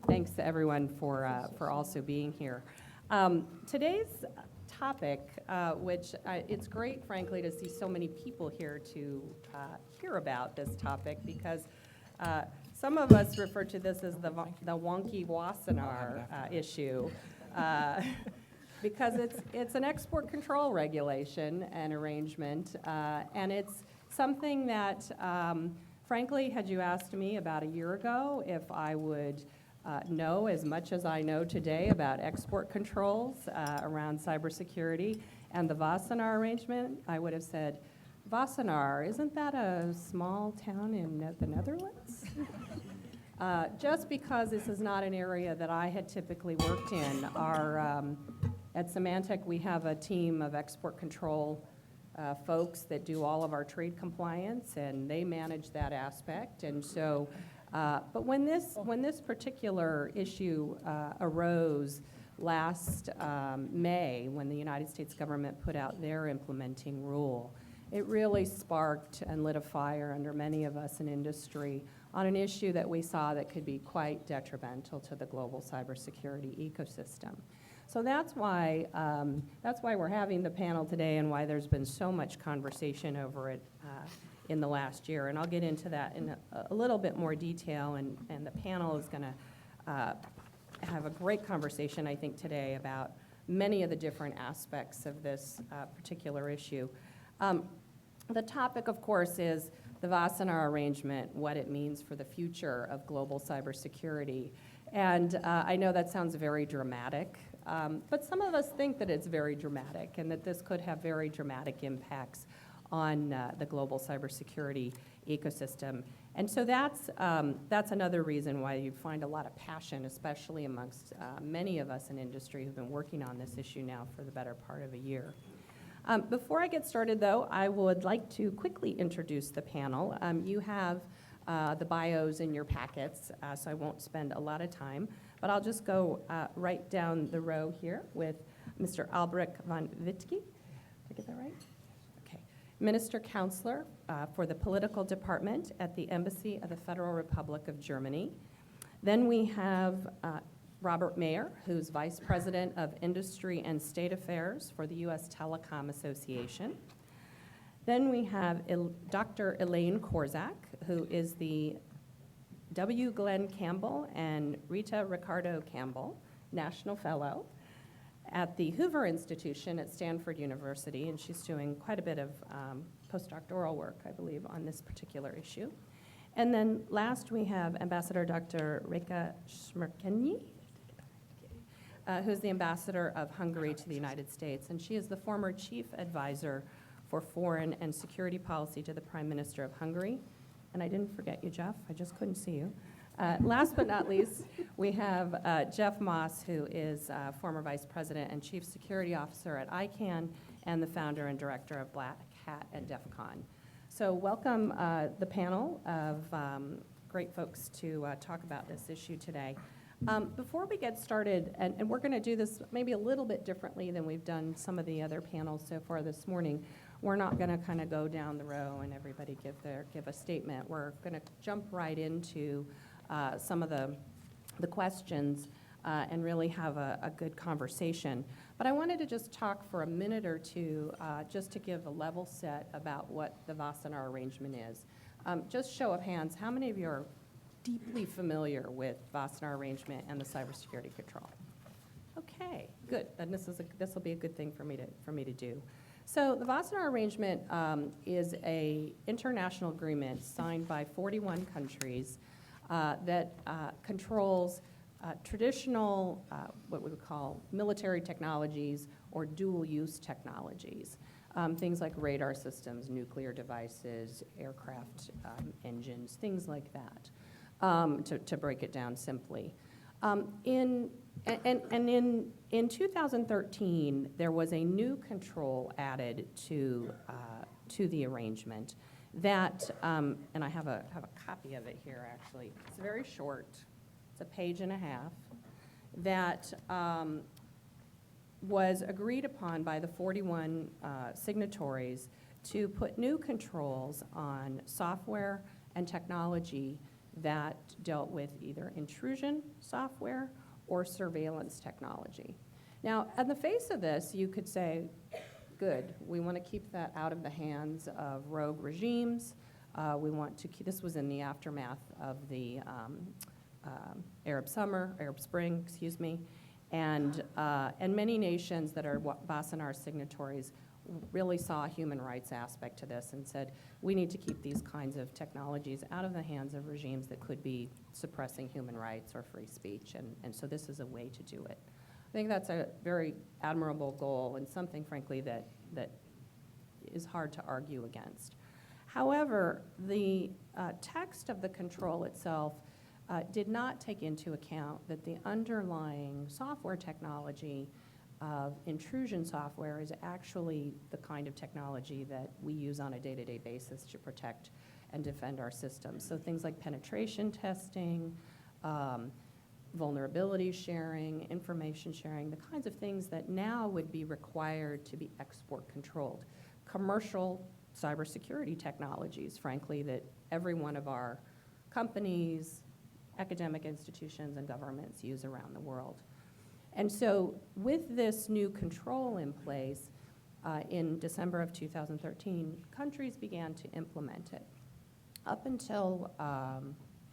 thanks to everyone for also being here. Today's topic, which it's great, frankly, to see so many people here to hear about this topic, because some of us refer to this as the wonky Wassenaar issue, because it's an export control regulation and arrangement, and it's something that, frankly, had you asked me about a year ago if I would know as much as I know today about export controls around cybersecurity and the Wassenaar arrangement, I would have said, Wassenaar, isn't that a small town in the Netherlands? Just because this is not an area that I had typically worked in. At Symantec, we have a team of export control folks that do all of our trade compliance, and they manage that aspect. And so, but when this particular issue arose last May, when the United States government put out their implementing rule, it really sparked and lit a fire under many of us in industry on an issue that we saw that could be quite detrimental to the global cybersecurity ecosystem. So that's why we're having the panel today, and why there's been so much conversation over it in the last year. And I'll get into that in a little bit more detail, and the panel is going to have a great conversation, I think, today about many of the different aspects of this particular issue. The topic, of course, is the Wassenaar arrangement, what it means for the future of global cybersecurity. And I know that sounds very dramatic, but some of us think that it's very dramatic and that this could have very dramatic impacts on the global cybersecurity ecosystem. And so that's another reason why you find a lot of passion, especially amongst many of us in industry who've been working on this issue now for the better part of a year. Before I get started, though, I would like to quickly introduce the panel. You have the bios in your packets, so I won't spend a lot of time, but I'll just go right down the row here with Mr. Albrecht von Wittke. Did I get that right? Okay. Minister Counselor for the Political Department at the Embassy of the Federal Republic of Germany. Then we have Robert Mayer, who's Vice President of Industry and State Affairs for the USTelecom Association. Then we have Dr. Elaine Korzak, who is the W. Glenn Campbell and Rita Ricardo-Campbell National Fellow at the Hoover Institution at Stanford University, and she's doing quite a bit of postdoctoral work, I believe, on this particular issue. And then last we have Ambassador Dr. Réka Szemerkényi, who's the ambassador of Hungary to the United States, and she is the former chief advisor for foreign and security policy to the Prime Minister of Hungary. And I didn't forget you, Jeff. I just couldn't see you. Last but not least, we have Jeff Moss, who is former vice president and chief security officer at ICANN and the founder and director of Black Hat and DEF CON. So welcome the panel of great folks to talk about this issue today. Before we get started, and we're going to do this maybe a little bit differently than we've done some of the other panels so far this morning. We're not going to kind of go down the row and everybody give a statement. We're going to jump right into some of the questions and really have a good conversation. But I wanted to just talk for a minute or two just to give a level set about what the Wassenaar arrangement is. Just show of hands, how many of you are deeply familiar with Wassenaar arrangement and the cybersecurity control? Okay, good. Then this will be a good thing for me to do. So the Wassenaar arrangement is a international agreement signed by 41 countries that controls traditional, what we would call military technologies or dual-use technologies. Things like radar systems, nuclear devices, aircraft engines, things like that. To break it down simply. In 2013, there was a new control added to the arrangement that, and I have a copy of it here actually. It's very short. It's a page and a half. That was agreed upon by the 41 signatories to put new controls on software and technology that dealt with either intrusion software or surveillance technology. Now, on the face of this, you could say, good, we want to keep that out of the hands of rogue regimes. We want to keep, this was in the aftermath of the Arab Spring, excuse me, and many nations that are Wassenaar signatories really saw a human rights aspect to this and said, we need to keep these kinds of technologies out of the hands of regimes that could be suppressing human rights or free speech, and so this is a way to do it. I think that's a very admirable goal and something, frankly, that is hard to argue against. However, the text of the control itself did not take into account that the underlying software technology of intrusion software is actually the kind of technology that we use on a day-to-day basis to protect and defend our systems. So things like penetration testing, vulnerability sharing, information sharing, the kinds of things that now would be required to be export controlled. Commercial cybersecurity technologies, frankly, that every one of our companies, academic institutions, and governments use around the world. And so with this new control in place, in December of 2013, countries began to implement it. Up until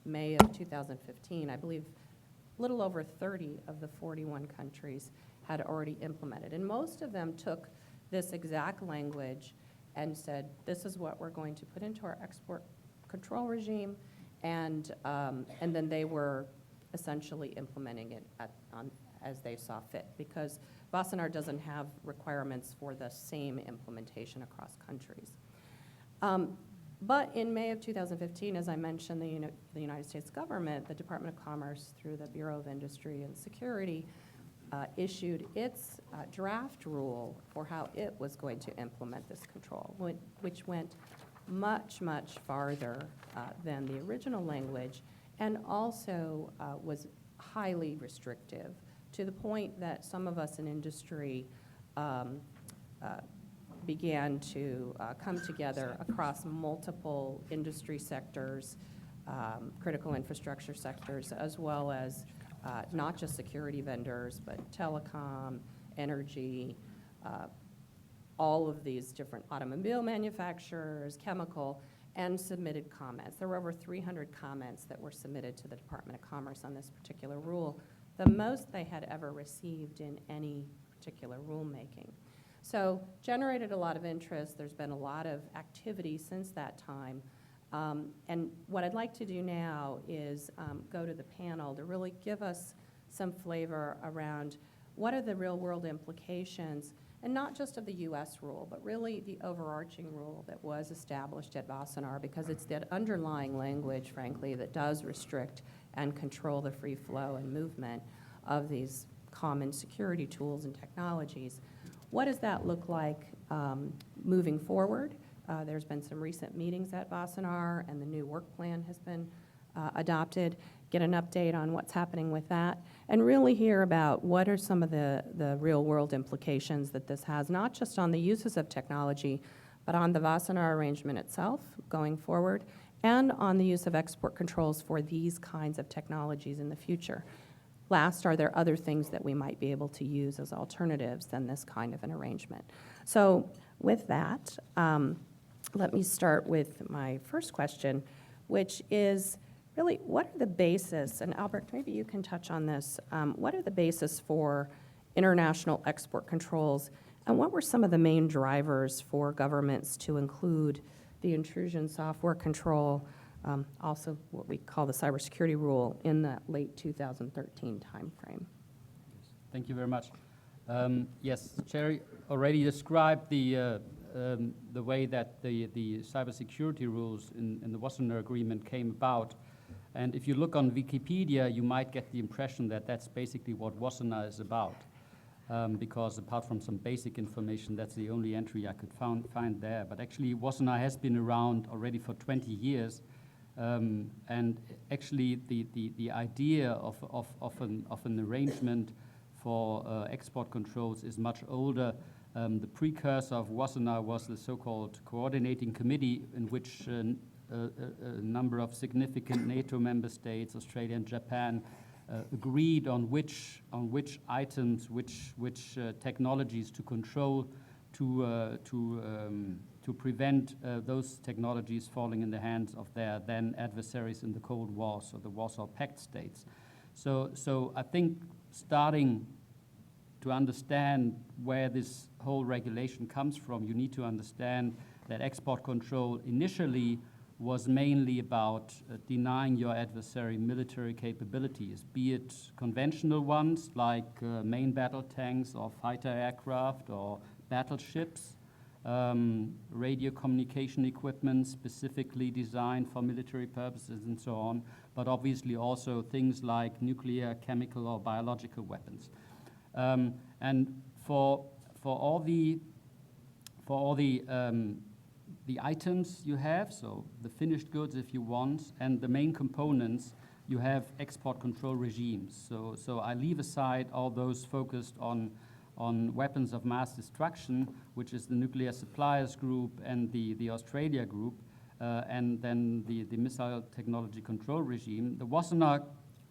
May of 2015, I believe a little over 30 of the 41 countries had already implemented. And most of them took this exact language and said, this is what we're going to put into our export control regime, and then they were essentially implementing it as they saw fit, because Wassenaar doesn't have requirements for the same implementation across countries. But in May of 2015, as I mentioned, the United States government, the Department of Commerce, through the Bureau of Industry and Security, issued its draft rule for how it was going to implement this control, which went much, much farther than the original language, and also was highly restrictive, to the point that some of us in industry began to come together across multiple industry sectors, critical infrastructure sectors, as well as not just security vendors, but telecom, energy, all of these different automobile manufacturers, chemical, and submitted comments. There were over 300 comments that were submitted to the Department of Commerce on this particular rule, the most they had ever received in any particular rulemaking. So generated a lot of interest. There's been a lot of activity since that time. And what I'd like to do now is go to the panel to really give us some flavor around what are the real world implications, and not just of the US rule, but really the overarching rule that was established at Wassenaar, because it's that underlying language, frankly, that does restrict and control the free flow and movement of these common security tools and technologies. What does that look like moving forward? There's been some recent meetings at Wassenaar, and the new work plan has been adopted. Get an update on what's happening with that, and really hear about what are some of the real world implications that this has, not just on the uses of technology, but on the Wassenaar arrangement itself going forward, and on the use of export controls for these kinds of technologies in the future. Last, are there other things that we might be able to use as alternatives than this kind of an arrangement? So with that, let me start with my first question, which is really, what are the basis, and Albrecht, maybe you can touch on this, what are the basis for international export controls, and what were some of the main drivers for governments to include the intrusion software control, also what we call the cybersecurity rule, in that late 2013 timeframe? Thank you very much. Yes, Cheri already described the way that the cybersecurity rules in the Wassenaar Agreement came about. And if you look on Wikipedia, you might get the impression that that's basically what Wassenaar is about, because apart from some basic information, that's the only entry I could find there. But actually, Wassenaar has been around already for 20 years, and actually the idea of an arrangement for export controls is much older. The precursor of Wassenaar was the so-called coordinating committee, in which a number of significant NATO member states, Australia and Japan, agreed on which items, which technologies to control to prevent those technologies falling in the hands of their then adversaries in the Cold War, so the Warsaw Pact states. So I think starting to understand where this whole regulation comes from, you need to understand that export control initially was mainly about denying your adversary military capabilities, be it conventional ones like main battle tanks or fighter aircraft or battleships, radio communication equipment specifically designed for military purposes and so on, but obviously also things like nuclear, chemical, or biological weapons. And for all the items you have, so the finished goods if you want, and the main components, you have export control regimes. So I leave aside all those focused on weapons of mass destruction, which is the Nuclear Suppliers Group and the Australia Group, and then the Missile Technology Control Regime. The Wassenaar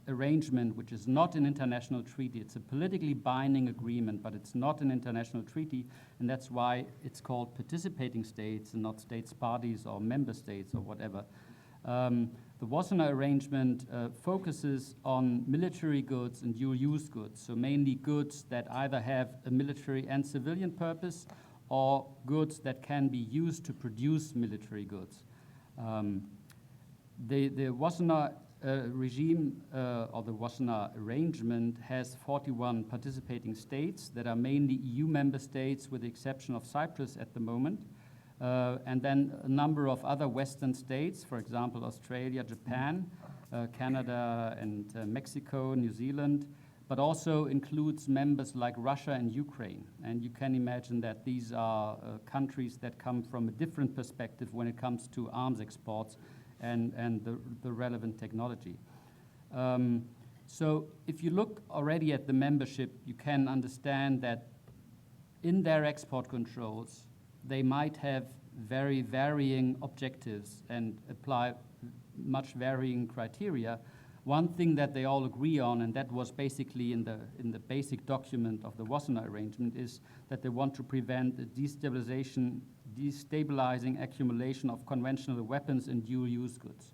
arrangement, which is not an international treaty. It's a politically binding agreement, but it's not an international treaty, and that's why it's called participating states and not states parties or member states or whatever. The Wassenaar arrangement focuses on military goods and dual-use goods, so mainly goods that either have a military and civilian purpose or goods that can be used to produce military goods. The Wassenaar regime or the Wassenaar arrangement has 41 participating states that are mainly EU member states with the exception of Cyprus at the moment, and then a number of other Western states, for example, Australia, Japan, Canada, and Mexico, New Zealand, but also includes members like Russia and Ukraine. And you can imagine that these are countries that come from a different perspective when it comes to arms exports and the relevant technology. So if you look already at the membership, you can understand that in their export controls, they might have very varying objectives and apply much varying criteria. One thing that they all agree on, and that was basically in the basic document of the Wassenaar arrangement, is that they want to prevent the destabilizing accumulation of conventional weapons and dual-use goods.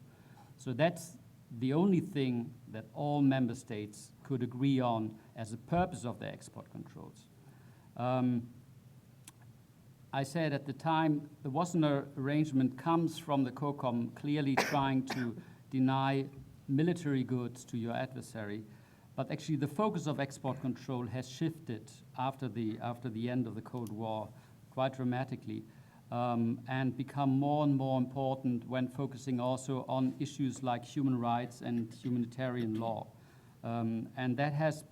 So that's the only thing that all member states could agree on as a purpose of their export controls. I said at the time, the Wassenaar arrangement comes from the COCOM clearly trying to deny military goods to your adversary, but actually the focus of export control has shifted after the end of the Cold War quite dramatically, and become more and more important when focusing also on issues like human rights and humanitarian law. And that has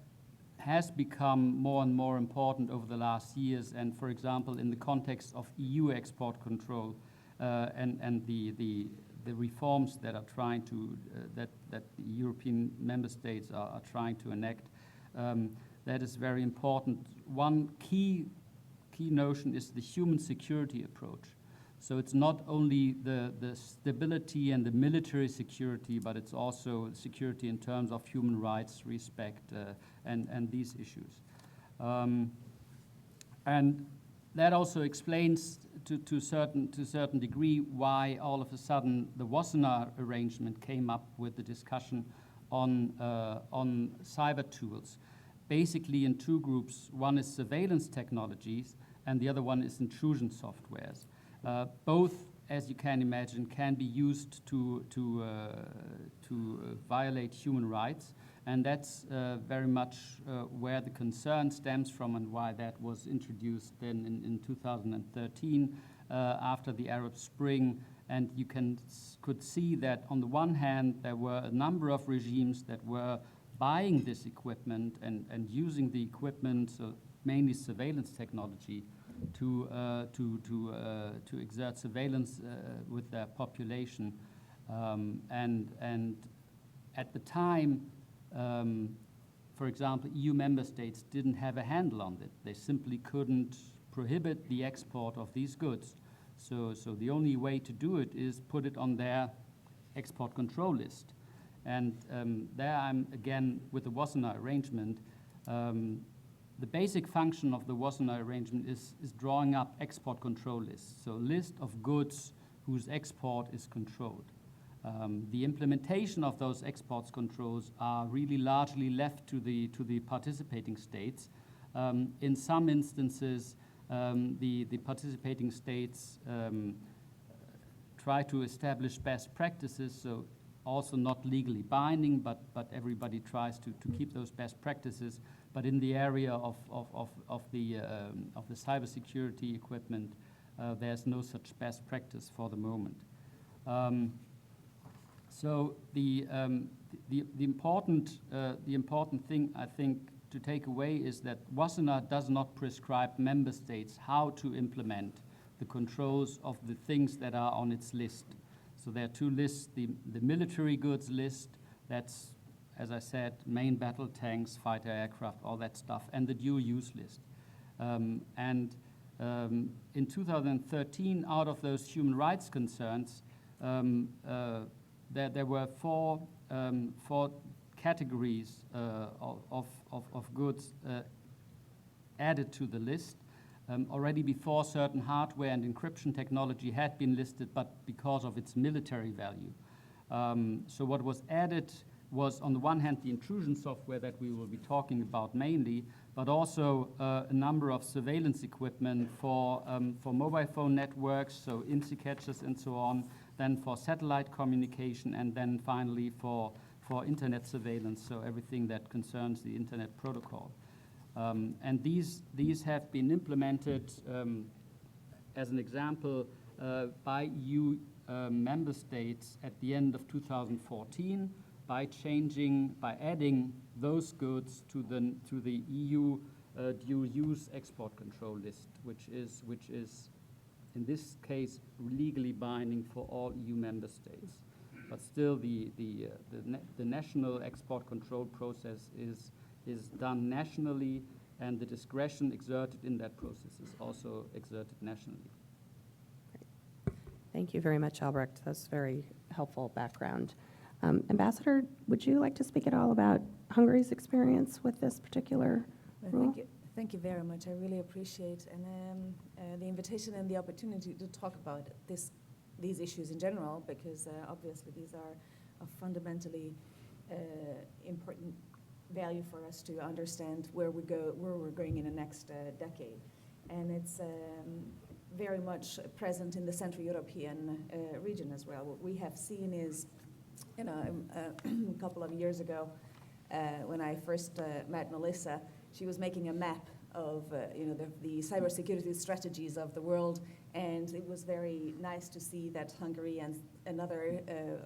become more and more important over the last years, and for example, in the context of EU export control and the reforms that are trying to, that the European member states are trying to enact, that is very important. One key notion is the human security approach. So it's not only the stability and the military security, but it's also security in terms of human rights, respect, and these issues. And that also explains to a certain degree why all of a sudden the Wassenaar arrangement came up with the discussion on cyber tools, basically in two groups. One is surveillance technologies, and the other one is intrusion softwares. Both, as you can imagine, can be used to violate human rights, and that's very much where the concern stems from and why that was introduced then in 2013 after the Arab Spring. And you could see that on the one hand there were a number of regimes that were buying this equipment and using the equipment, so mainly surveillance technology, to exert surveillance with their population, and at the time, for example, EU member states didn't have a handle on it. They simply couldn't prohibit the export of these goods. So the only way to do it is put it on their export control list. And there I'm again with the Wassenaar arrangement. The basic function of the Wassenaar arrangement is drawing up export control lists, so a list of goods whose export is controlled. The implementation of those export controls are really largely left to the participating states. In some instances, the participating states try to establish best practices, so also not legally binding, but everybody tries to keep those best practices. But in the area of the cybersecurity equipment, there's no such best practice for the moment. So the important thing I think to take away is that Wassenaar does not prescribe member states how to implement the controls of the things that are on its list. So there are two lists: the military goods list, that's, as I said, main battle tanks, fighter aircraft, all that stuff, and the dual-use list. In 2013, out of those human rights concerns, there were four categories of goods added to the list. Already before, certain hardware and encryption technology had been listed, but because of its military value. So what was added was, on the one hand, the intrusion software that we will be talking about mainly, but also a number of surveillance equipment for mobile phone networks, so INSI catchers and so on, then for satellite communication, and then finally for internet surveillance, so everything that concerns the internet protocol. And these have been implemented, as an example, by EU member states at the end of 2014 by adding those goods to the EU dual-use export control list, which is in this case legally binding for all EU member states. But still, the national export control process is done nationally, and the discretion exerted in that process is also exerted nationally. Thank you very much, Albrecht. That's very helpful background. Ambassador, would you like to speak at all about Hungary's experience with this particular rule? Thank you very much. I really appreciate the invitation and the opportunity to talk about these issues in general, because obviously these are a fundamentally important value for us to understand where we're going in the next decade. And it's very much present in the Central European region as well. What we have seen is, a couple of years ago, when I first met Melissa, she was making a map of the cybersecurity strategies of the world, and it was very nice to see that Hungary and another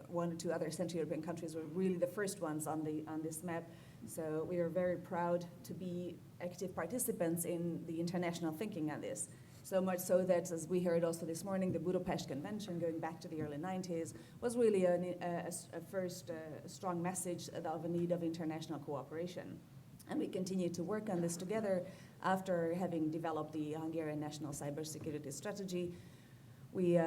one or two other Central European countries were really the first ones on this map. So we are very proud to be active participants in the international thinking on this. So much so that, as we heard also this morning, the Budapest Convention, going back to the early 90s, was really a first strong message of a need of international cooperation. And we continue to work on this together after having developed the Hungarian National Cybersecurity Strategy. We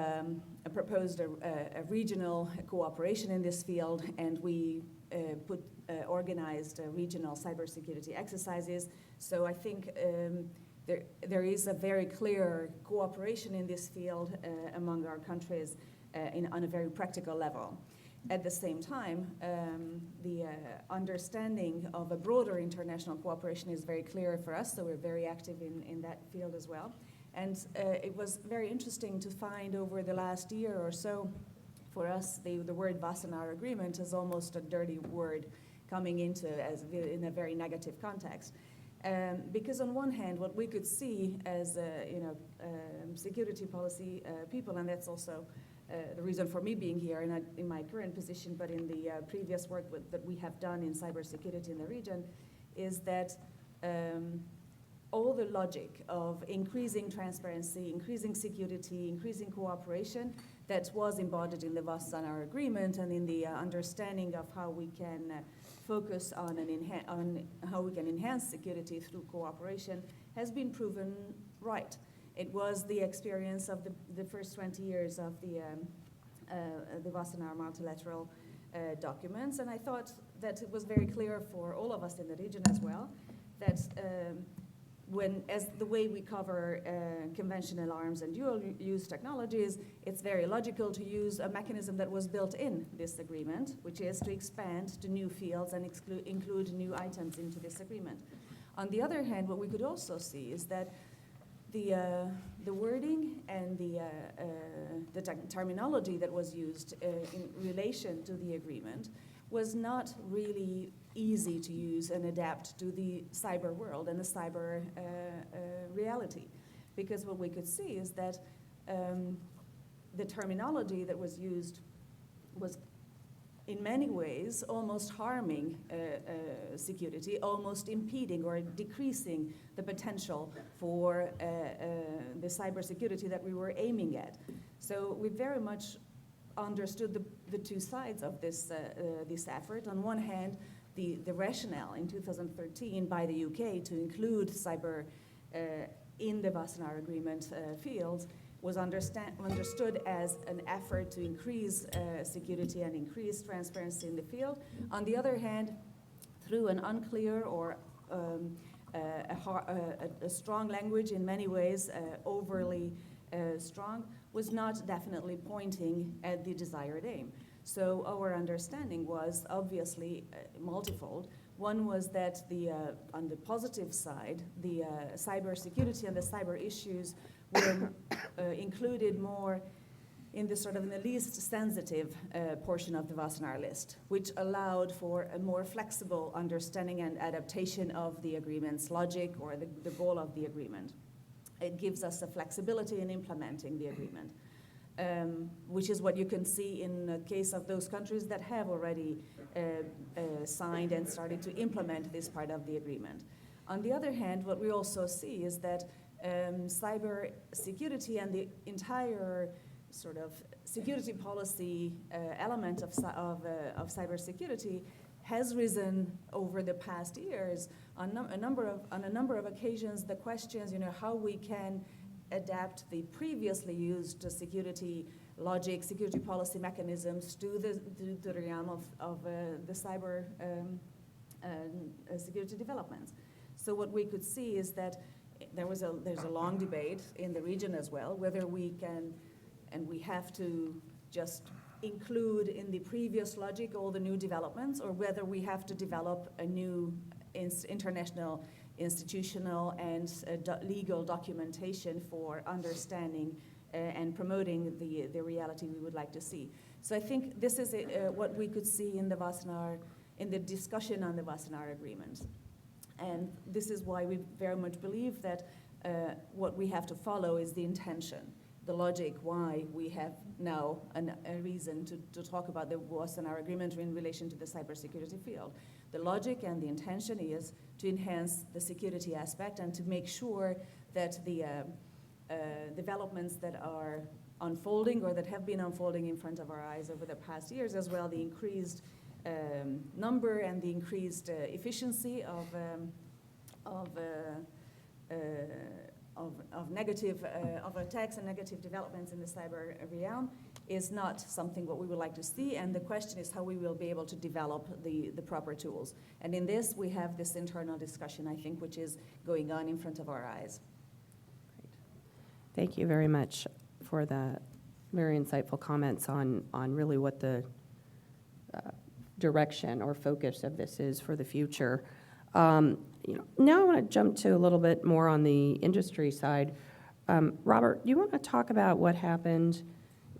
proposed a regional cooperation in this field, and we organized regional cybersecurity exercises. So I think there is a very clear cooperation in this field among our countries on a very practical level. At the same time, the understanding of a broader international cooperation is very clear for us, so we're very active in that field as well. And it was very interesting to find over the last year or so, for us, the word Wassenaar Agreement is almost a dirty word coming into in a very negative context. Because on one hand, what we could see as security policy people, and that's also the reason for me being here in my current position, but in the previous work that we have done in cybersecurity in the region, is that all the logic of increasing transparency, increasing security, increasing cooperation that was embodied in the Wassenaar Agreement and in the understanding of how we can focus on how we can enhance security through cooperation has been proven right. It was the experience of the first 20 years of the Wassenaar multilateral documents, and I thought that it was very clear for all of us in the region as well that as the way we cover conventional arms and dual-use technologies, it's very logical to use a mechanism that was built in this agreement, which is to expand to new fields and include new items into this agreement. On the other hand, what we could also see is that the wording and the terminology that was used in relation to the agreement was not really easy to use and adapt to the cyber world and the cyber reality. Because what we could see is that the terminology that was used was in many ways almost harming security, almost impeding or decreasing the potential for the cybersecurity that we were aiming at. So we very much understood the two sides of this effort. On one hand, the rationale in 2013 by the UK to include cyber in the Wassenaar Agreement fields was understood as an effort to increase security and increase transparency in the field. On the other hand, through an unclear or a strong language, in many ways overly strong, was not definitely pointing at the desired aim. So our understanding was obviously multifold. One was that on the positive side, the cybersecurity and the cyber issues were included more in the least sensitive portion of the Wassenaar list, which allowed for a more flexible understanding and adaptation of the agreement's logic or the goal of the agreement. It gives us a flexibility in implementing the agreement, which is what you can see in the case of those countries that have already signed and started to implement this part of the agreement. On the other hand, what we also see is that cyber security and the entire sort of security policy element of cybersecurity has risen over the past years on a number of occasions. The questions, how we can adapt the previously used security logic, security policy mechanisms to the realm of the cyber security developments. So what we could see is that there's a long debate in the region as well, whether we can and we have to just include in the previous logic all the new developments, or whether we have to develop a new international, institutional, and legal documentation for understanding and promoting the reality we would like to see. So I think this is what we could see in the Wassenaar, in the discussion on the Wassenaar Agreement. And this is why we very much believe that what we have to follow is the intention, the logic, why we have now a reason to talk about the Wassenaar Agreement in relation to the cybersecurity field. The logic and the intention is to enhance the security aspect and to make sure that the developments that are unfolding or that have been unfolding in front of our eyes over the past years, as well the increased number and the increased efficiency of attacks and negative developments in the cyber realm is not something what we would like to see, and the question is how we will be able to develop the proper tools. And in this, we have this internal discussion, I think, which is going on in front of our eyes. Great. Thank you very much for the very insightful comments on really what the direction or focus of this is for the future. Now I want to jump to a little bit more on the industry side. Robert, do you want to talk about what happened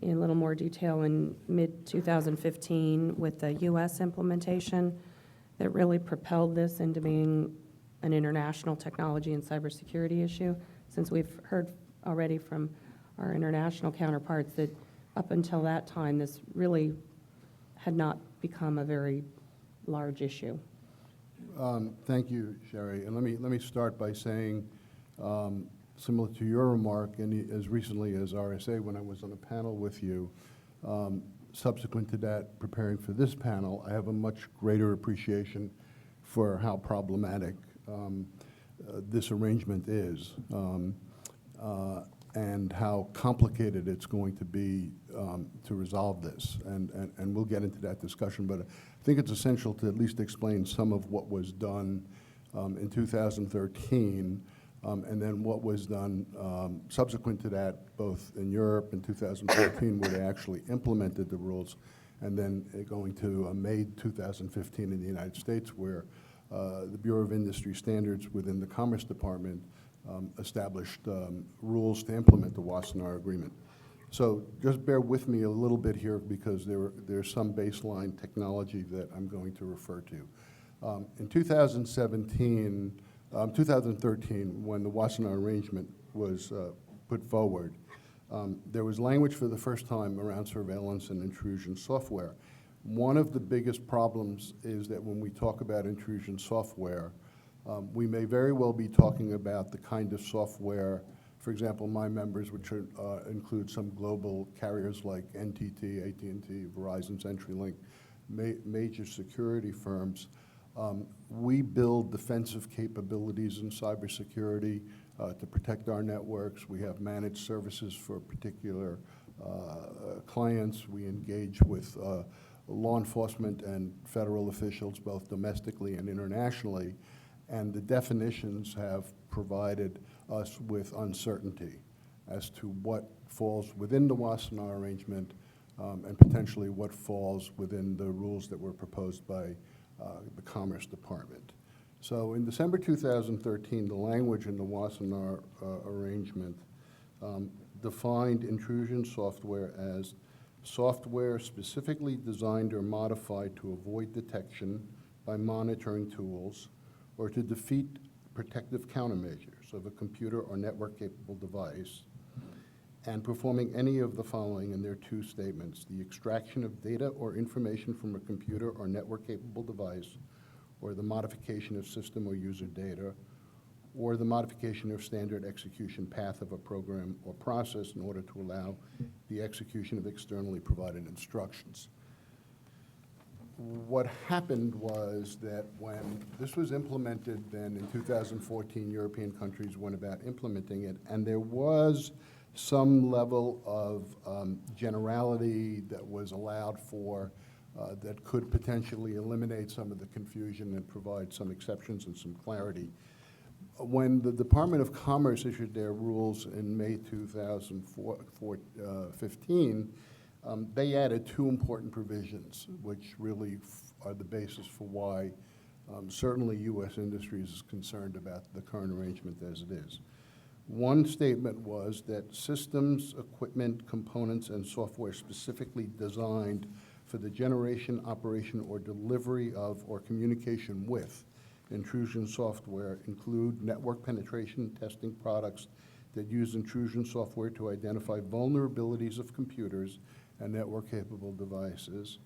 in a little more detail in mid-2015 with the U.S. implementation that really propelled this into being an international technology and cybersecurity issue? Since we've heard already from our international counterparts that up until that time, this really had not become a very large issue. Thank you, Cheri. And let me start by saying, similar to your remark, and as recently as RSA, when I was on a panel with you, subsequent to that, preparing for this panel, I have a much greater appreciation for how problematic this arrangement is. and how complicated it's going to be to resolve this. And we'll get into that discussion, but I think it's essential to at least explain some of what was done in 2013, and then what was done subsequent to that, both in Europe in 2014, where they actually implemented the rules, and then going to May 2015 in the United States, where the Bureau of Industry Standards within the Commerce Department established rules to implement the Wassenaar Agreement. So just bear with me a little bit here, because there's some baseline technology that I'm going to refer to. In 2013, when the Wassenaar Arrangement was put forward, there was language for the first time around surveillance and intrusion software. One of the biggest problems is that when we talk about intrusion software, we may very well be talking about the kind of software, for example, my members, which include some global carriers like NTT, AT&T, Verizon, CenturyLink, major security firms. We build defensive capabilities in cybersecurity to protect our networks. We have managed services for particular clients. We engage with law enforcement and federal officials, both domestically and internationally. And the definitions have provided us with uncertainty as to what falls within the Wassenaar Arrangement and potentially what falls within the rules that were proposed by the Commerce Department. So in December 2013, the language in the Wassenaar Arrangement defined intrusion software as software specifically designed or modified to avoid detection by monitoring tools or to defeat protective countermeasures of a computer or network-capable device, and performing any of the following in their two statements: the extraction of data or information from a computer or network-capable device, or the modification of system or user data, or the modification of standard execution path of a program or process in order to allow the execution of externally provided instructions. What happened was that when this was implemented, then in 2014, European countries went about implementing it, and there was some level of generality that was allowed for that could potentially eliminate some of the confusion and provide some exceptions and some clarity. When the Department of Commerce issued their rules in May 2015, they added two important provisions, which really are the basis for why certainly U.S. Industries is concerned about the current arrangement as it is. One statement was that systems, equipment, components, and software specifically designed for the generation, operation, or delivery of, or communication with intrusion software include network penetration testing products that use intrusion software to identify vulnerabilities of computers and network-capable devices.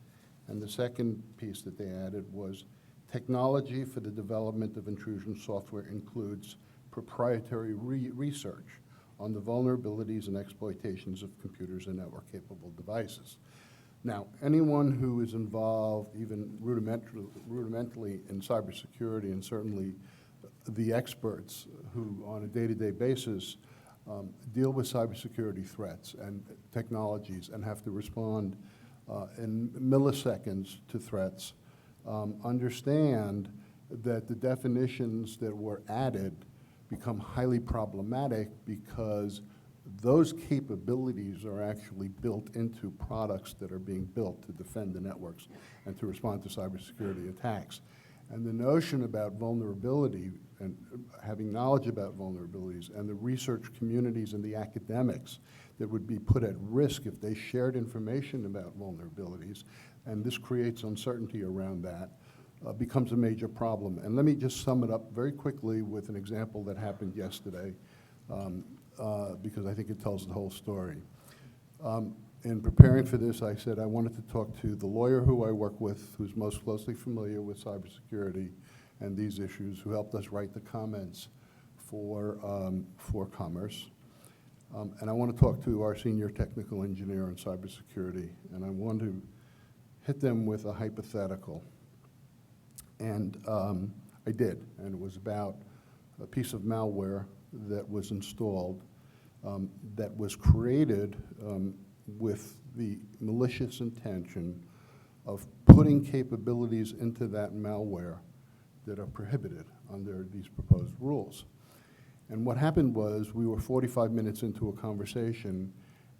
And the second piece that they added was technology for the development of intrusion software includes proprietary research on the vulnerabilities and exploitations of computers and network-capable devices. Now, anyone who is involved, even rudimentally in cybersecurity, and certainly the experts who on a day-to-day basis deal with cybersecurity threats and technologies and have to respond in milliseconds to threats, understand that the definitions that were added become highly problematic because those capabilities are actually built into products that are being built to defend the networks and to respond to cybersecurity attacks. And the notion about vulnerability and having knowledge about vulnerabilities and the research communities and the academics that would be put at risk if they shared information about vulnerabilities, and this creates uncertainty around that, becomes a major problem. And let me just sum it up very quickly with an example that happened yesterday, because I think it tells the whole story. In preparing for this, I said I wanted to talk to the lawyer who I work with, who's most closely familiar with cybersecurity and these issues, who helped us write the comments for Commerce. And I want to talk to our senior technical engineer in cybersecurity, and I want to hit them with a hypothetical. And I did, and it was about a piece of malware that was installed that was created with the malicious intention of putting capabilities into that malware that are prohibited under these proposed rules. And what happened was we were 45 minutes into a conversation,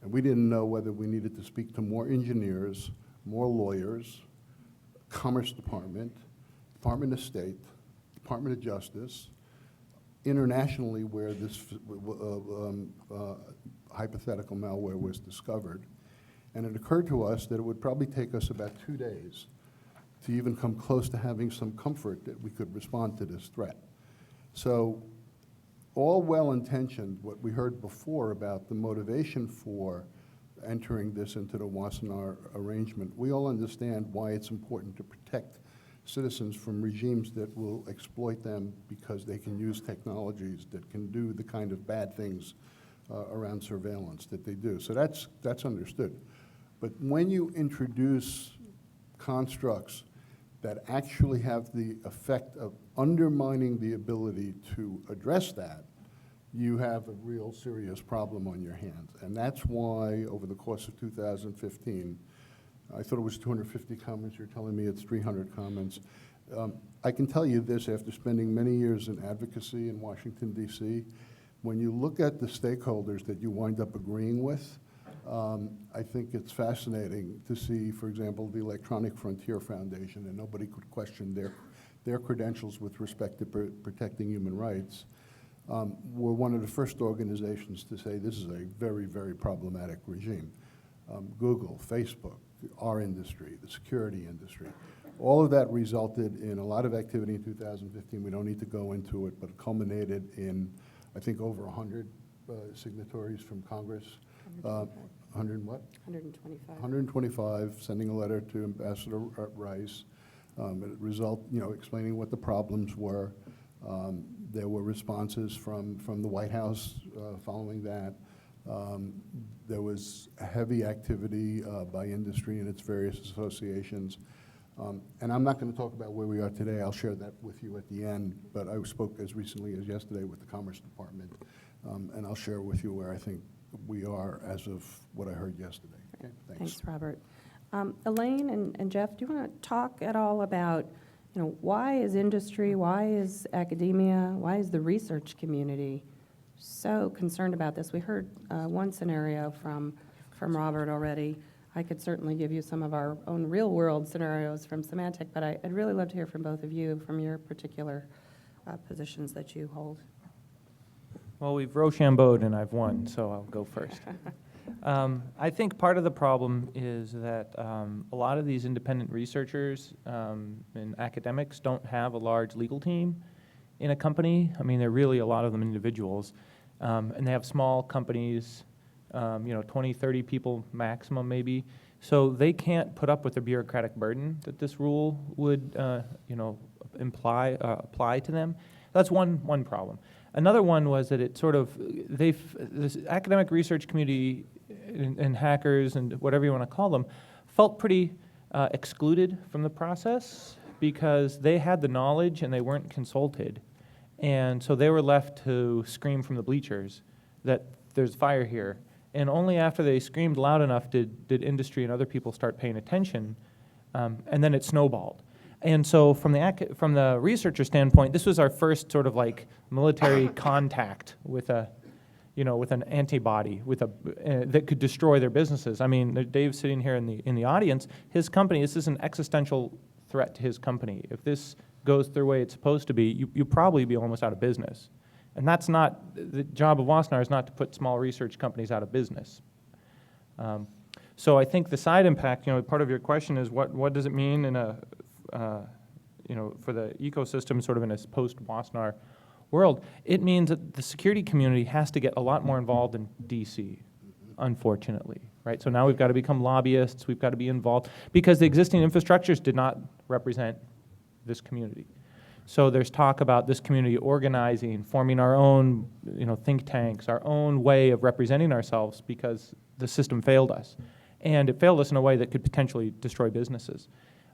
and we didn't know whether we needed to speak to more engineers, more lawyers, Commerce Department, Department of State, Department of Justice, internationally where this hypothetical malware was discovered. And it occurred to us that it would probably take us about 2 days to even come close to having some comfort that we could respond to this threat. So all well-intentioned, what we heard before about the motivation for entering this into the Wassenaar arrangement, we all understand why it's important to protect citizens from regimes that will exploit them because they can use technologies that can do the kind of bad things around surveillance that they do. So that's understood. But when you introduce constructs that actually have the effect of undermining the ability to address that, you have a real serious problem on your hands. And that's why over the course of 2015, I thought it was 250 comments, you're telling me it's 300 comments. I can tell you this after spending many years in advocacy in Washington, D.C., when you look at the stakeholders that you wind up agreeing with, I think it's fascinating to see, for example, the Electronic Frontier Foundation, and nobody could question their credentials with respect to protecting human rights, were one of the first organizations to say this is a very, very problematic regime. Google, Facebook, our industry, the security industry, all of that resulted in a lot of activity in 2015. We don't need to go into it, but it culminated in, I think, over 100 signatories from Congress. 100 what? 125. 125, sending a letter to Ambassador Rice, explaining what the problems were. There were responses from the White House following that. There was heavy activity by industry and its various associations. And I'm not going to talk about where we are today. I'll share that with you at the end. But I spoke as recently as yesterday with the Commerce Department, and I'll share with you where I think we are as of what I heard yesterday. Okay, Thanks, Robert. Elaine and Jeff, do you want to talk at all about, why is industry, why is academia, why is the research community so concerned about this? We heard one scenario from Robert already. I could certainly give you some of our own real-world scenarios from Symantec, but I'd really love to hear from both of you from your particular positions that you hold. Well, we've Rochambeau'd and I've won, so I'll go first. I think part of the problem is that a lot of these independent researchers and academics don't have a large legal team in a company. I mean, they're really a lot of them individuals. And they have small companies, 20, 30 people maximum maybe. So they can't put up with the bureaucratic burden that this rule would, apply to them. That's one problem. Another one was that it sort of, this academic research community and hackers and whatever you want to call them felt pretty excluded from the process because they had the knowledge and they weren't consulted. And so they were left to scream from the bleachers that there's fire here. And only after they screamed loud enough did industry and other people start paying attention, and then it snowballed. And so from the researcher standpoint, this was our first sort of like military contact with with an antibody that could destroy their businesses. I mean, Dave's sitting here in the audience. His company, this is an existential threat to his company. If this goes the way it's supposed to be, you probably be almost out of business. And that's not, the job of Wassenaar is not to put small research companies out of business. So I think the side impact, part of your question is what does it mean in a, for the ecosystem sort of in a post-Wassenaar world? It means that the security community has to get a lot more involved in DC, unfortunately, right? So now we've got to become lobbyists, we've got to be involved, because the existing infrastructures did not represent this community. So there's talk about this community organizing, forming our own, think tanks, our own way of representing ourselves because the system failed us. And it failed us in a way that could potentially destroy businesses.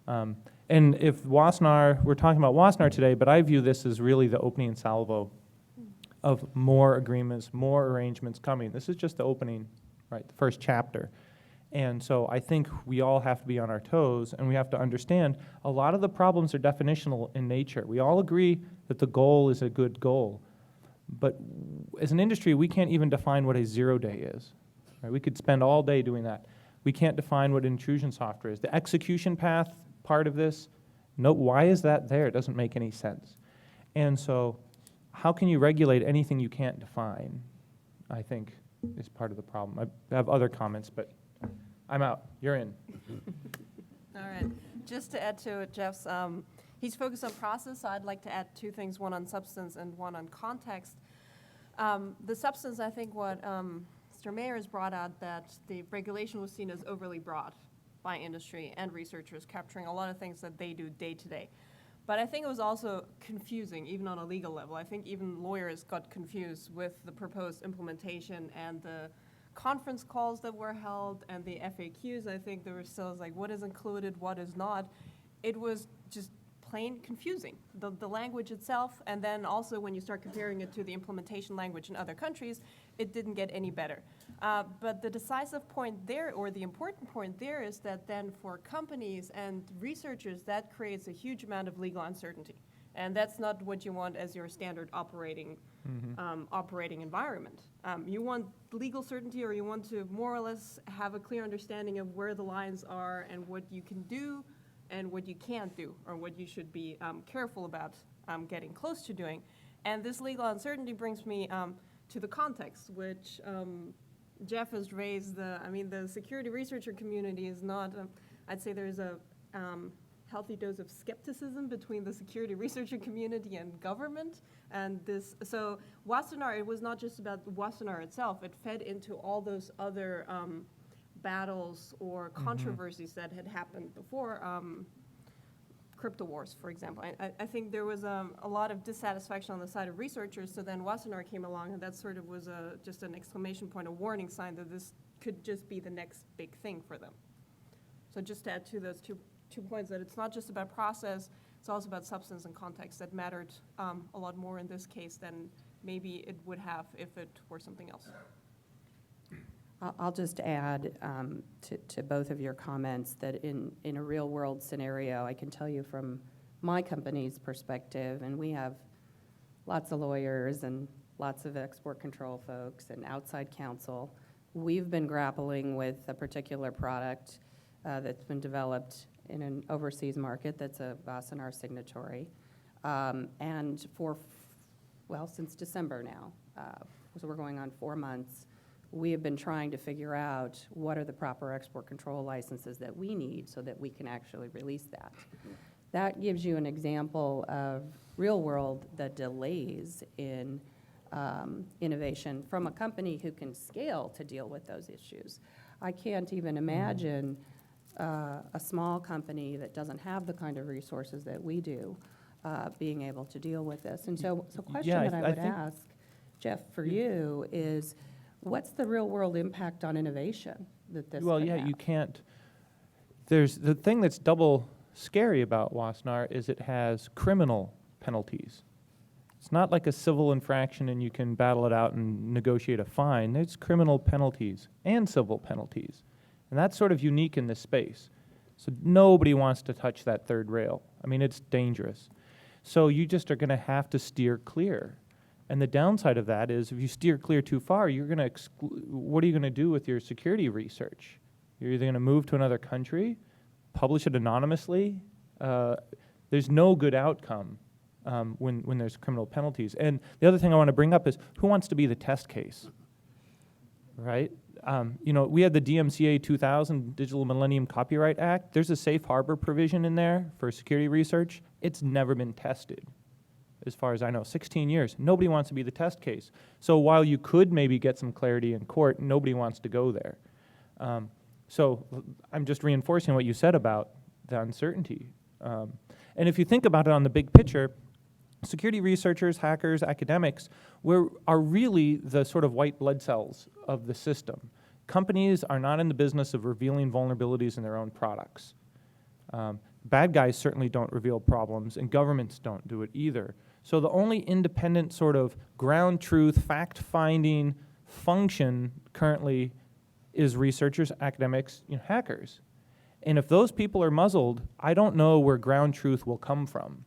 And if Wassenaar, we're talking about Wassenaar today, but I view this as really the opening salvo of more agreements, more arrangements coming. This is just the opening, right, the first chapter. And so I think we all have to be on our toes, and we have to understand a lot of the problems are definitional in nature. We all agree that the goal is a good goal. But as an industry, we can't even define what a 0 day is. Right? We could spend all day doing that. We can't define what intrusion software is. The execution path part of this, no, why is that there? It doesn't make any sense. And so how can you regulate anything you can't define, I think, is part of the problem. I have other comments, but I'm out. You're in. All right. Just to add to it, Jeff's, he's focused on process, so I'd like to add two things, one on substance and one on context. The substance, I think what Mr. Mayer has brought out, that the regulation was seen as overly broad by industry and researchers, capturing a lot of things that they do day to day. But I think it was also confusing, even on a legal level. I think even lawyers got confused with the proposed implementation and the conference calls that were held and the FAQs. I think there were still like, what is included, what is not. It was just plain confusing, the language itself, and then also when you start comparing it to the implementation language in other countries, it didn't get any better. But the decisive point there, or the important point there, is that then for companies and researchers, that creates a huge amount of legal uncertainty. And that's not what you want as your standard operating operating environment. You want legal certainty, or you want to more or less have a clear understanding of where the lines are and what you can do and what you can't do, or what you should be careful about getting close to doing. And this legal uncertainty brings me to the context, which Jeff has raised. The security researcher community is not, I'd say there's a healthy dose of skepticism between the security researcher community and government. And so Wassenaar, it was not just about Wassenaar itself, it fed into all those other battles or controversies that had happened before, crypto wars, for example. I think there was a lot of dissatisfaction on the side of researchers, so then Wassenaar came along, and that sort of was just an exclamation point, a warning sign that this could just be the next big thing for them. So just to add to those two points, that it's not just about process, it's also about substance and context that mattered a lot more in this case than maybe it would have if it were something else. I'll just add to both of your comments that in a real world scenario, I can tell you from my company's perspective, and we have lots of lawyers and lots of export control folks and outside counsel, we've been grappling with a particular product that's been developed in an overseas market that's a Wassenaar signatory, and since December now, so we're going on 4 months. We have been trying to figure out what are the proper export control licenses that we need so that we can actually release that. That gives you an example of real world, the delays in innovation from a company who can scale to deal with those issues. I can't even imagine a small company that doesn't have the kind of resources that we do being able to deal with this. And so a question that I would ask, Jeff, for you is, what's the real world impact on innovation that this could have? You can't. There's the thing that's double scary about Wassenaar is it has criminal penalties. It's not like a civil infraction and you can battle it out and negotiate a fine. There's criminal penalties and civil penalties. And that's sort of unique in this space. So nobody wants to touch that third rail. I mean, it's dangerous. So you just are going to have to steer clear. And the downside of that is if you steer clear too far, you're going to what are you going to do with your security research? You're either going to move to another country, publish it anonymously. There's no good outcome when there's criminal penalties. And the other thing I want to bring up is, who wants to be the test case, right? We had the DMCA 2000 Digital Millennium Copyright Act. There's a safe harbor provision in there for security research. It's never been tested. As far as I know, 16 years. Nobody wants to be the test case. So while you could maybe get some clarity in court, nobody wants to go there. So I'm just reinforcing what you said about the uncertainty. And if you think about it on the big picture, security researchers, hackers, academics are really the sort of white blood cells of the system. Companies are not in the business of revealing vulnerabilities in their own products. Bad guys certainly don't reveal problems, and governments don't do it either. So the only independent sort of ground truth, fact-finding function currently is researchers, academics, hackers. And if those people are muzzled, I don't know where ground truth will come from,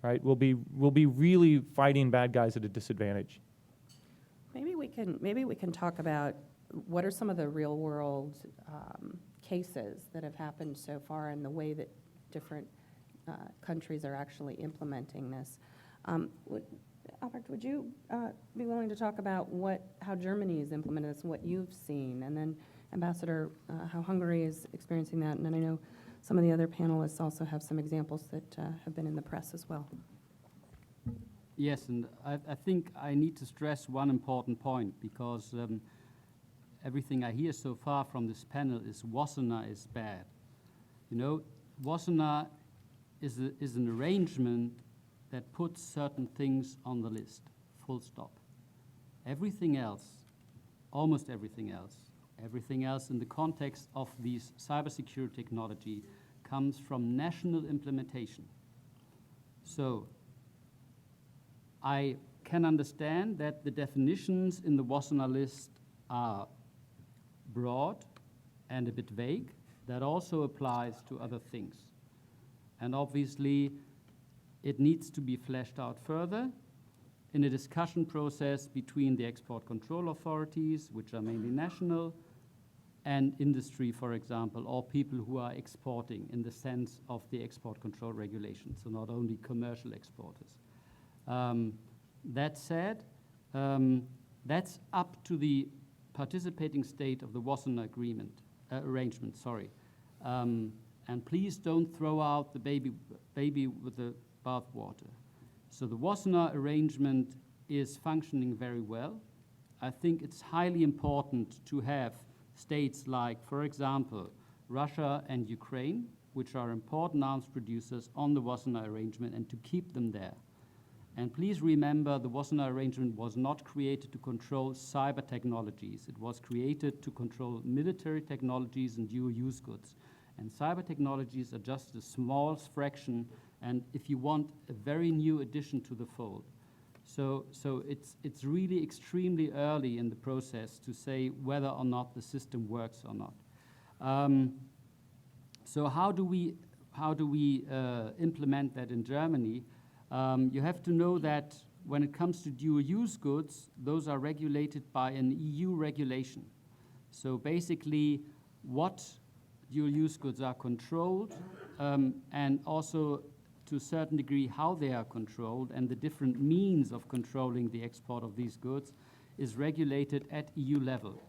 right? We'll be really fighting bad guys at a disadvantage. Maybe we can talk about what are some of the real world cases that have happened so far and the way that different countries are actually implementing this. Albrecht, would you be willing to talk about how Germany has implemented this and what you've seen? And then Ambassador, how Hungary is experiencing that. And then I know some of the other panelists also have some examples that have been in the press as well. Yes, and I think I need to stress one important point, because everything I hear so far from this panel is Wassenaar is bad. Wassenaar is an arrangement that puts certain things on the list, full stop. Everything else, almost everything else in the context of these cybersecurity technology comes from national implementation. So I can understand that the definitions in the Wassenaar list are broad and a bit vague. That also applies to other things. And obviously, it needs to be fleshed out further in a discussion process between the export control authorities, which are mainly national, and industry, for example, or people who are exporting in the sense of the export control regulations, so not only commercial exporters. That said, that's up to the participating state of the Wassenaar arrangement. And please don't throw out the baby with the bathwater. So the Wassenaar arrangement is functioning very well. I think it's highly important to have states like, for example, Russia and Ukraine, which are important arms producers, on the Wassenaar arrangement, and to keep them there. And please remember, the Wassenaar arrangement was not created to control cyber technologies. It was created to control military technologies and dual-use goods. And cyber technologies are just a small fraction, and if you want, a very new addition to the fold. So it's really extremely early in the process to say whether or not the system works or not. So how do we implement that in Germany? You have to know that when it comes to dual-use goods, those are regulated by an EU regulation. So basically, what dual-use goods are controlled, and also to a certain degree how they are controlled, and the different means of controlling the export of these goods is regulated at EU level.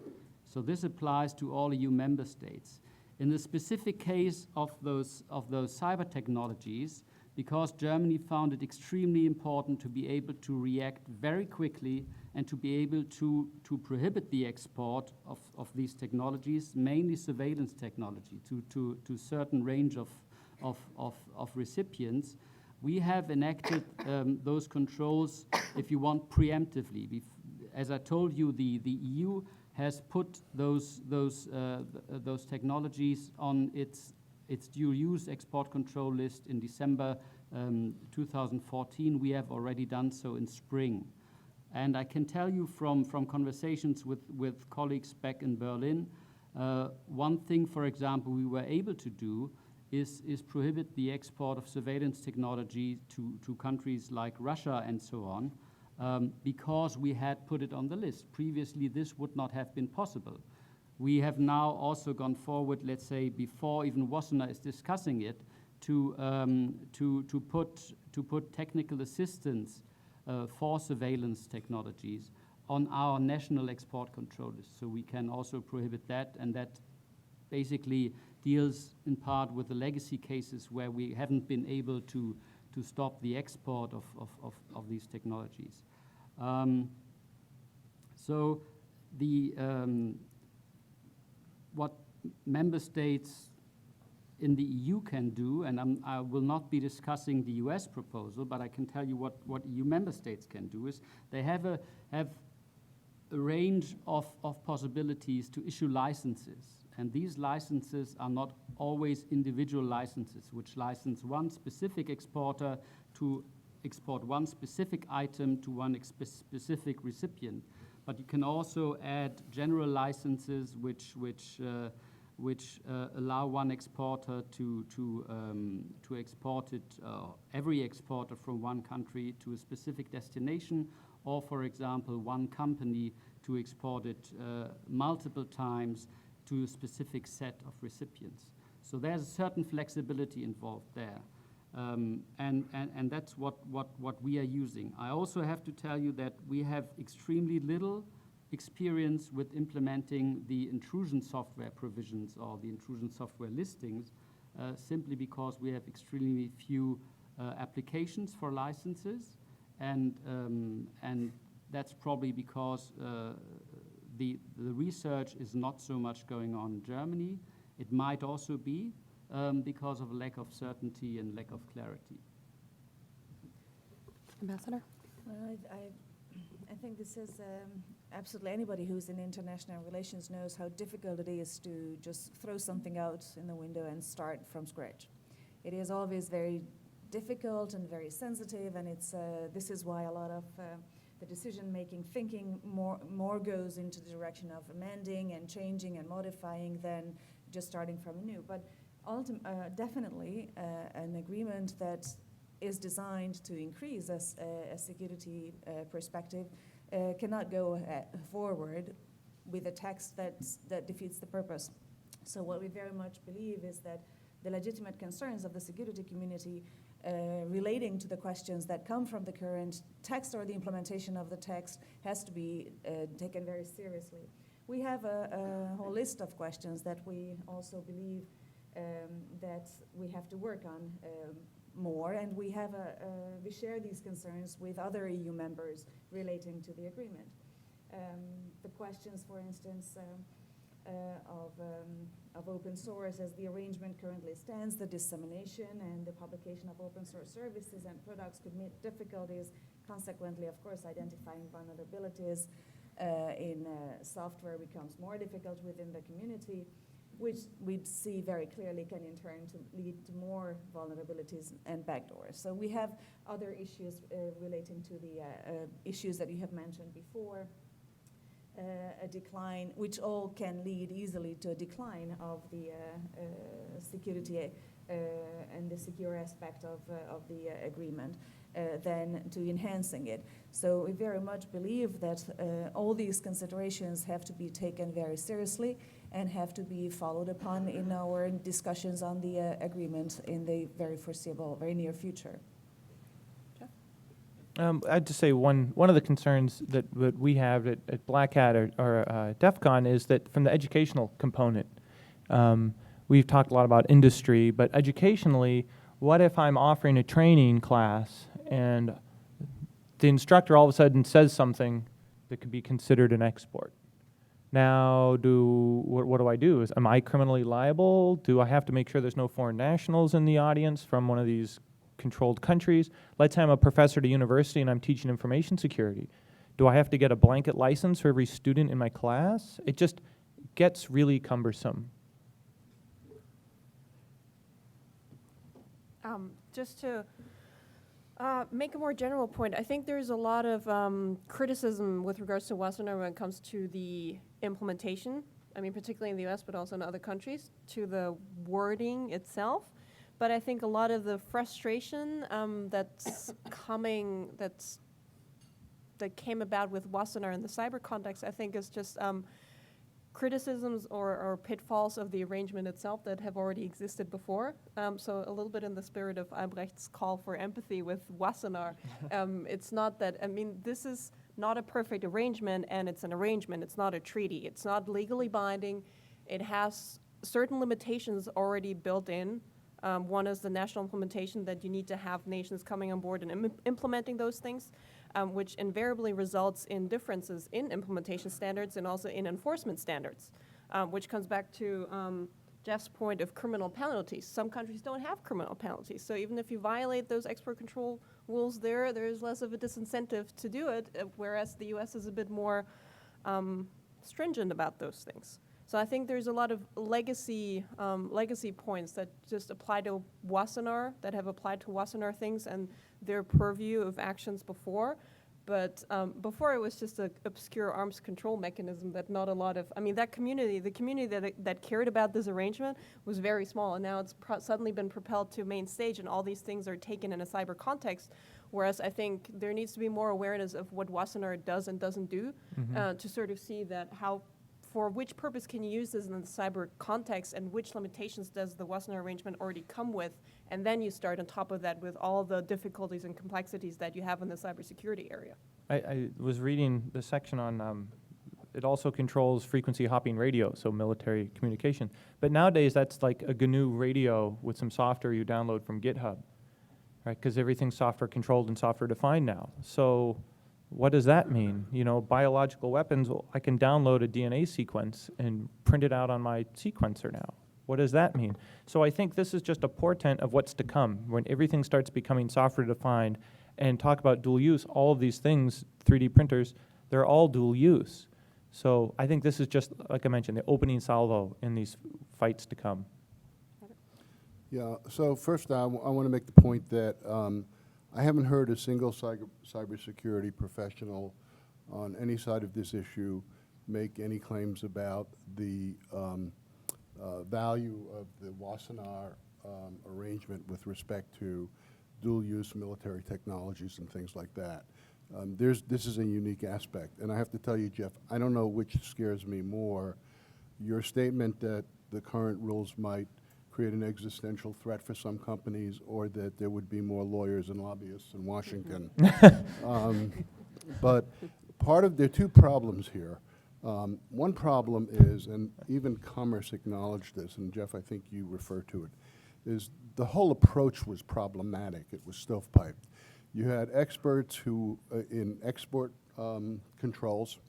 So this applies to all EU member states. In the specific case of those cyber technologies, because Germany found it extremely important to be able to react very quickly and to be able to prohibit the export of these technologies, mainly surveillance technology, to a certain range of recipients, we have enacted those controls, if you want, preemptively. As I told you, the EU has put those technologies on its dual-use export control list in December 2014. We have already done so in spring. And I can tell you from conversations with colleagues back in Berlin, one thing, for example, we were able to do is prohibit the export of surveillance technology to countries like Russia and so on, because we had put it on the list. Previously, this would not have been possible. We have now also gone forward, let's say, before even Wassenaar is discussing it, to put technical assistance for surveillance technologies on our national export control list. So we can also prohibit that, and that basically deals in part with the legacy cases where we haven't been able to stop the export of these technologies. So the what member states in the EU can do, and I will not be discussing the US proposal, but I can tell you what EU member states can do, is they have a range of possibilities to issue licenses. And these licenses are not always individual licenses, which license one specific exporter to export one specific item to one specific recipient. But you can also add general licenses which allow one exporter to export it, every exporter from one country to a specific destination, or for example, one company to export it multiple times to a specific set of recipients. So there's a certain flexibility involved there. And that's what we are using. I also have to tell you that we have extremely little experience with implementing the intrusion software provisions or the intrusion software listings, simply because we have extremely few applications for licenses, and that's probably because the research is not so much going on in Germany. It might also be because of a lack of certainty and lack of clarity. Ambassador? I think this is absolutely anybody who's in international relations knows how difficult it is to just throw something out in the window and start from scratch. It is always very difficult and very sensitive, and it's this is why a lot of the decision-making thinking more goes into the direction of amending and changing and modifying than just starting from anew. But definitely an agreement that is designed to increase a security perspective cannot go forward with a text that defeats the purpose. So what we very much believe is that the legitimate concerns of the security community relating to the questions that come from the current text or the implementation of the text has to be taken very seriously. We have a whole list of questions that we also believe that we have to work on more, and we share these concerns with other EU members relating to the agreement. The questions, for instance, of open source as the arrangement currently stands, the dissemination and the publication of open source services and products could meet difficulties. Consequently, of course, identifying vulnerabilities in software becomes more difficult within the community, which we see very clearly can in turn to lead to more vulnerabilities and backdoors. So we have other issues relating to the issues that you have mentioned before, a decline, which all can lead easily to a decline of the security and the secure aspect of the agreement, than to enhancing it. So we very much believe that all these considerations have to be taken very seriously and have to be followed upon in our discussions on the agreement in the very foreseeable, very near future. I'd just say one of the concerns that we have at Black Hat or DEF CON is that from the educational component, we've talked a lot about industry, but educationally, what if I'm offering a training class and the instructor all of a sudden says something that could be considered an export? Now, what do I do? Am I criminally liable? Do I have to make sure there's no foreign nationals in the audience from one of these controlled countries? Let's say I'm a professor at a university and I'm teaching information security. Do I have to get a blanket license for every student in my class? It just gets really cumbersome. Just to make a more general point, I think there's a lot of criticism with regards to Wassenaar when it comes to the implementation. I mean, particularly in the US, but also in other countries, to the wording itself. But I think a lot of the frustration that came about with Wassenaar in the cyber context, I think, is just criticisms or pitfalls of the arrangement itself that have already existed before. So a little bit in the spirit of Albrecht's call for empathy with Wassenaar. It's not that, I mean, this is not a perfect arrangement, and it's an arrangement. It's not a treaty. It's not legally binding. It has certain limitations already built in. One is the national implementation, that you need to have nations coming on board and implementing those things, which invariably results in differences in implementation standards and also in enforcement standards, which comes back to Jeff's point of criminal penalties. Some countries don't have criminal penalties, so even if you violate those export control rules there's less of a disincentive to do it, whereas the US is a bit more stringent about those things. So I think there's a lot of legacy points that just apply to Wassenaar, that have applied to Wassenaar things, and their purview of actions before. But before it was just an obscure arms control mechanism that not a lot of, I mean, the community that cared about this arrangement was very small, and now it's suddenly been propelled to main stage, and all these things are taken in a cyber context, whereas I think there needs to be more awareness of what Wassenaar does and doesn't do, to sort of see that for which purpose can you use this in the cyber context, and which limitations does the Wassenaar arrangement already come with, and then you start on top of that with all the difficulties and complexities that you have in the cybersecurity area. I was reading the section on, it also controls frequency hopping radio, so military communication. But nowadays, that's like a GNU radio with some software you download from GitHub, right? Because everything's software controlled and software defined now. So what does that mean? You know, biological weapons, well, I can download a DNA sequence and print it out on my sequencer now. What does that mean? So I think this is just a portent of what's to come. When everything starts becoming software defined and talk about dual use, all of these things, 3D printers, they're all dual use. So I think this is just, like I mentioned, the opening salvo in these fights to come. Yeah, so first I want to make the point that I haven't heard a single cybersecurity professional on any side of this issue make any claims about the value of the Wassenaar arrangement with respect to dual-use military technologies and things like that. This is a unique aspect, and I have to tell you, Jeff, I don't know which scares me more, your statement that the current rules might create an existential threat for some companies, or that there would be more lawyers and lobbyists in Washington. But there are two problems here. One problem is, and even Commerce acknowledged this, and Jeff, I think you refer to it, is the whole approach was problematic. It was stovepiped. You had experts who, in export controls,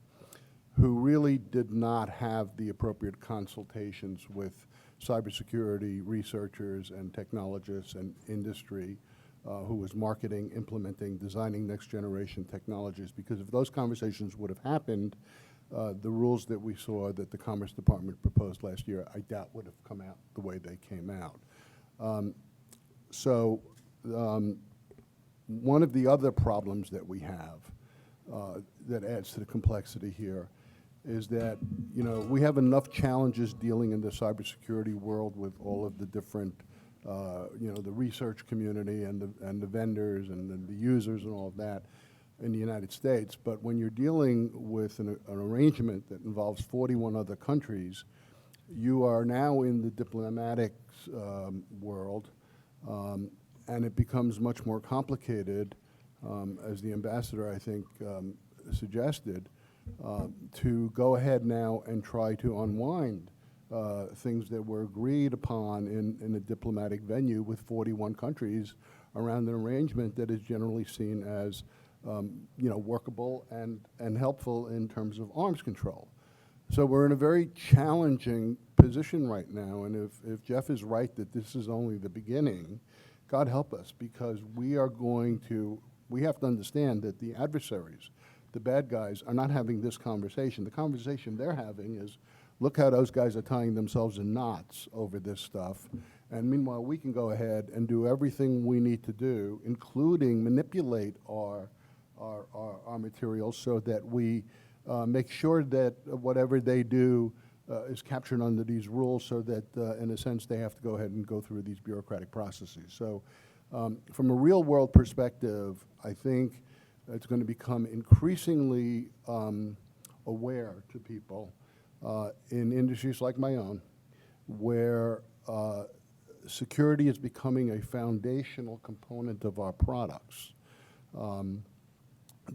who really did not have the appropriate consultations with cybersecurity researchers and technologists and industry, who was marketing, implementing, designing next generation technologies, because if those conversations would have happened, the rules that we saw that the Commerce Department proposed last year, I doubt would have come out the way they came out. One of the other problems that we have that adds to the complexity here is that, you know, we have enough challenges dealing in the cybersecurity world with all of the different, you know, the research community and the vendors and the users and all of that in the United States. But when you're dealing with an arrangement that involves 41 other countries, you are now in the diplomatic world, and it becomes much more complicated, as the ambassador, I think, suggested, to go ahead now and try to unwind things that were agreed upon in a diplomatic venue with 41 countries around an arrangement that is generally seen as you know, workable and helpful in terms of arms control. So we're in a very challenging position right now, and if Jeff is right that this is only the beginning, God help us, because we have to understand that the adversaries, the bad guys, are not having this conversation. The conversation they're having is, look how those guys are tying themselves in knots over this stuff, and meanwhile we can go ahead and do everything we need to do, including manipulate our materials so that we make sure that whatever they do is captured under these rules, so that in a sense they have to go ahead and go through these bureaucratic processes. So from a real world perspective, I think it's going to become increasingly aware to people in industries like my own, where security is becoming a foundational component of our products,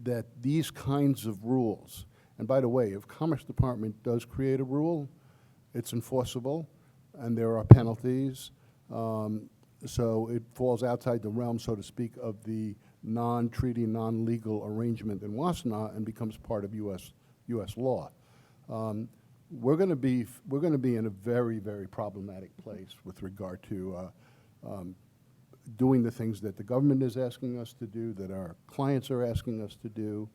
that these kinds of rules, and by the way, if Commerce Department does create a rule, it's enforceable, and there are penalties, so it falls outside the realm, so to speak, of the non-treaty, non-legal arrangement in Wassenaar and becomes part of U.S. law. We're going to be in a very, very problematic place with regard to doing the things that the government is asking us to do, that our clients are asking us to do,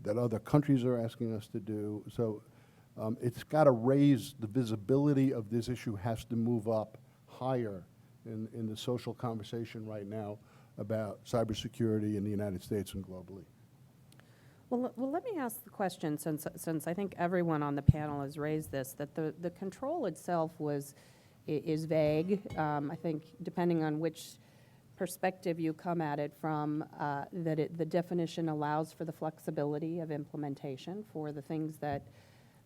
that other countries are asking us to do. So it's got to raise the visibility of this issue, has to move up higher in the social conversation right now about cybersecurity in the United States and globally? Well, let me ask the question, since I think everyone on the panel has raised this, that the control itself is vague. I think depending on which perspective you come at it from, the definition allows for the flexibility of implementation for the things that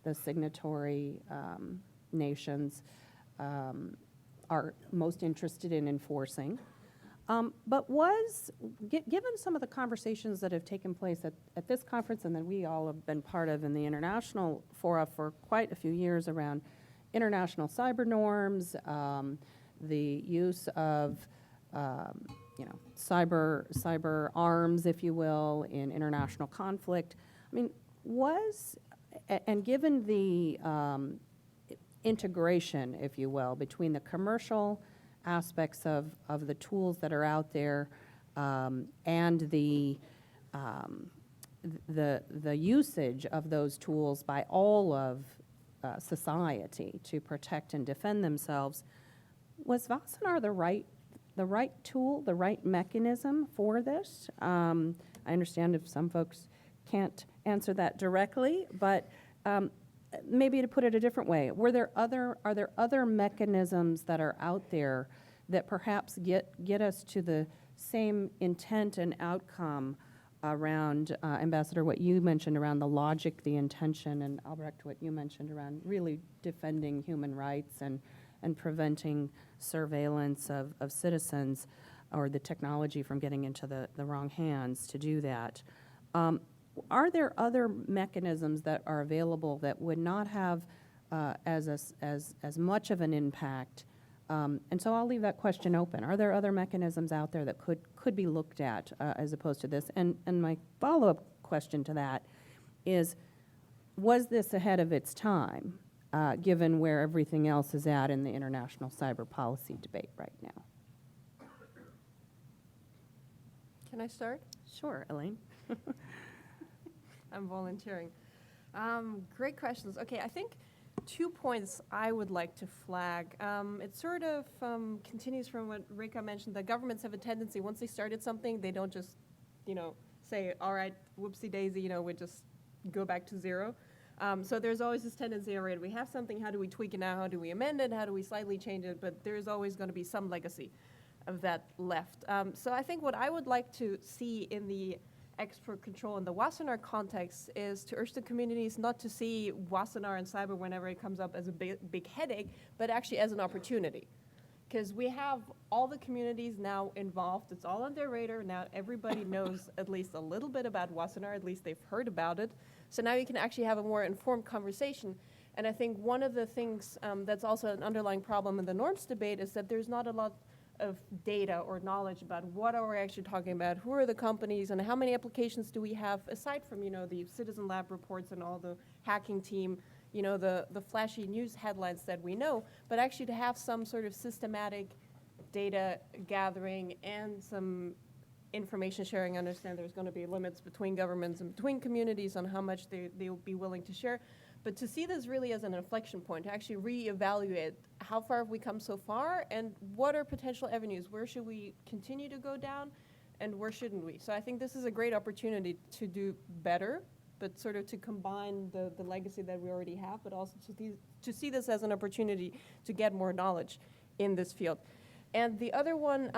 the signatory nations are most interested in enforcing. But given some of the conversations that have taken place at this conference and that we all have been part of in the international fora for quite a few years around international cyber norms, the use of cyber arms, if you will, in international conflict. I mean, and given the integration, if you will, between the commercial aspects of the tools that are out there and the usage of those tools by all of society to protect and defend themselves, was Wassenaar the right tool, the right mechanism for this? I understand if some folks can't answer that directly, but maybe to put it a different way, are there other mechanisms that are out there that perhaps get us to the same intent and outcome around, Ambassador, what you mentioned around the logic, the intention, and Albrecht, what you mentioned around really defending human rights and preventing surveillance of citizens or the technology from getting into the wrong hands to do that. Are there other mechanisms that are available that would not have as much of an impact? And so I'll leave that question open. Are there other mechanisms out there that could be looked at as opposed to this? And my follow-up question to that is, was this ahead of its time, given where everything else is at in the international cyber policy debate right now? Can I start? Sure, Elaine. I'm volunteering. Great questions. Okay, I think 2 points I would like to flag. It sort of continues from what Réka mentioned, that governments have a tendency, once they started something, they don't just, say, all right, whoopsie daisy, we just go back to zero. So there's always this tendency, all right, we have something, how do we tweak it now? How do we amend it? How do we slightly change it? But there's always going to be some legacy of that left. So I think what I would like to see in the export control in the Wassenaar context is to urge the communities not to see Wassenaar and cyber whenever it comes up as a big headache, but actually as an opportunity. Because we have all the communities now involved. It's all on their radar. Now everybody knows at least a little bit about Wassenaar, at least they've heard about it. So now you can actually have a more informed conversation. And I think one of the things that's also an underlying problem in the norms debate is that there's not a lot of data or knowledge about what are we actually talking about, who are the companies, and how many applications do we have, aside from, the Citizen Lab reports and all the hacking team, the flashy news headlines that we know, but actually to have some sort of systematic data gathering and some information sharing. I understand there's going to be limits between governments and between communities on how much they'll be willing to share. But to see this really as an inflection point, to actually reevaluate how far have we come so far and what are potential avenues, where should we continue to go down and where shouldn't we? So I think this is a great opportunity to do better, but sort of to combine the legacy that we already have, but also to see this as an opportunity to get more knowledge in this field. And the other one,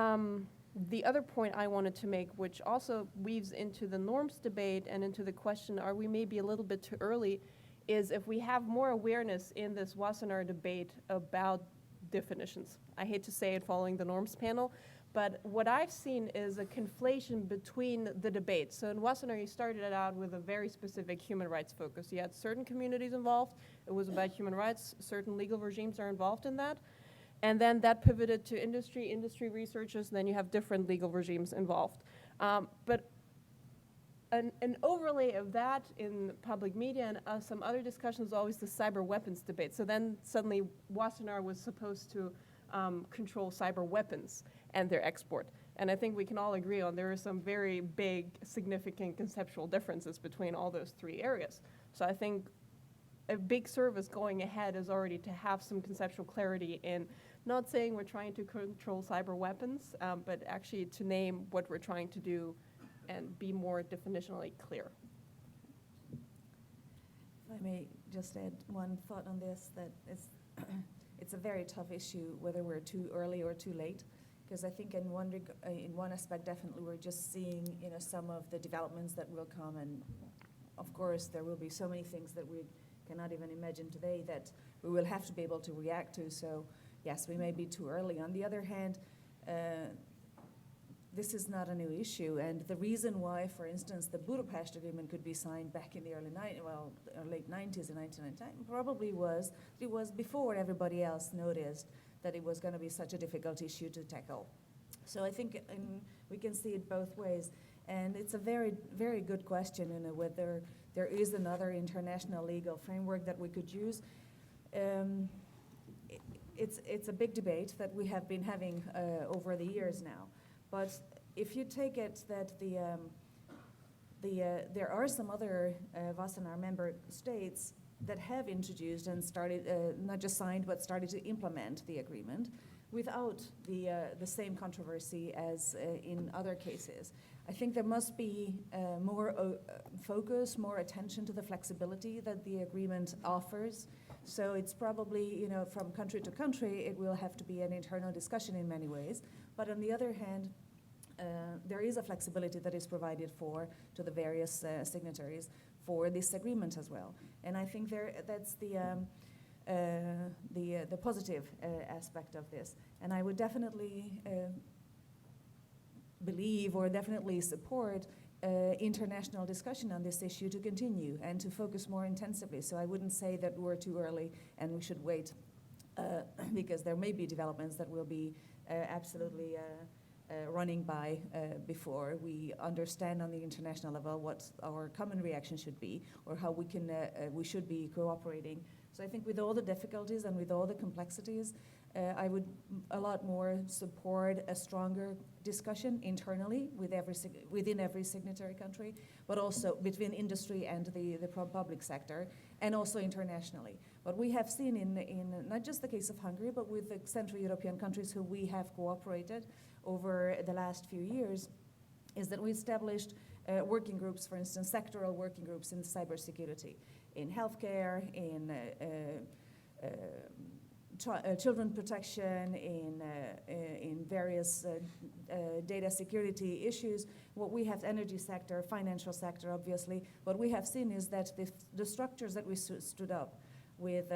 the other point I wanted to make, which also weaves into the norms debate and into the question, are we maybe a little bit too early, is if we have more awareness in this Wassenaar debate about definitions. I hate to say it following the norms panel, but what I've seen is a conflation between the debates. So in Wassenaar, you started it out with a very specific human rights focus. You had certain communities involved. It was about human rights. Certain legal regimes are involved in that. And then that pivoted to industry researchers, and then you have different legal regimes involved. But an overlay of that in public media and some other discussions is always the cyber weapons debate. So then suddenly Wassenaar was supposed to control cyber weapons and their export. And I think we can all agree on there are some very big, significant conceptual differences between all those three areas. So I think a big service going ahead is already to have some conceptual clarity in not saying we're trying to control cyber weapons, but actually to name what we're trying to do and be more definitionally clear. If I may just add one thought on this, that it's a very tough issue whether we're too early or too late, because I think in one aspect definitely we're just seeing some of the developments that will come, and of course there will be so many things that we cannot even imagine today that we will have to be able to react to. So yes, we may be too early. On the other hand, this is not a new issue, and the reason why, for instance, the Budapest Agreement could be signed back in the late 90s in 1999 probably was it was before everybody else noticed that it was going to be such a difficult issue to tackle. So I think we can see it both ways, and it's a very, very good question, whether there is another international legal framework that we could use. It's a big debate that we have been having over the years now. But if you take it that there are some other Wassenaar member states that have introduced and started, not just signed, but started to implement the agreement without the same controversy as in other cases. I think there must be more focus, more attention to the flexibility that the agreement offers. So it's probably, from country to country, it will have to be an internal discussion in many ways. But on the other hand, there is a flexibility that is provided to the various signatories for this agreement as well. And I think that's the positive aspect of this. And I would definitely believe or definitely support international discussion on this issue to continue and to focus more intensively. So I wouldn't say that we're too early and we should wait because there may be developments that will be absolutely running by before we understand on the international level what our common reaction should be or how we should be cooperating. So I think with all the difficulties and with all the complexities, I would a lot more support a stronger discussion internally within every signatory country, but also between industry and the public sector, and also internationally. What we have seen in not just the case of Hungary, but with the Central European countries who we have cooperated over the last few years, is that we established working groups, for instance, sectoral working groups in cybersecurity, in healthcare, in children protection, in various data security issues. What we have, energy sector, financial sector, obviously. What we have seen is that the structures that we stood up with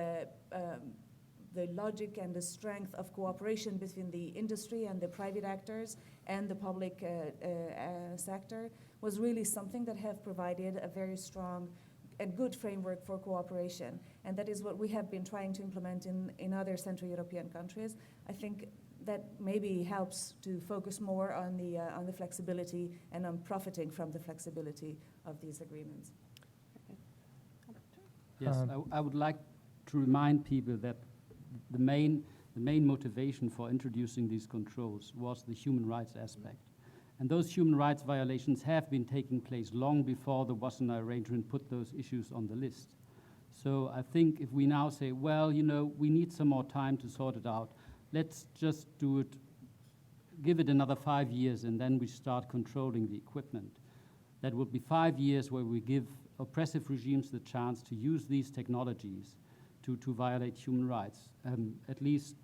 the logic and the strength of cooperation between the industry and the private actors and the public sector was really something that have provided a very strong and good framework for cooperation. And that is what we have been trying to implement in other Central European countries. I think that maybe helps to focus more on the flexibility and on profiting from the flexibility of these agreements. Yes, I would like to remind people that the main motivation for introducing these controls was the human rights aspect. And those human rights violations have been taking place long before the Wassenaar arrangement put those issues on the list. So I think if we now say, well, we need some more time to sort it out, let's just do it, give it another 5 years, and then we start controlling the equipment. That would be 5 years where we give oppressive regimes the chance to use these technologies to violate human rights. At least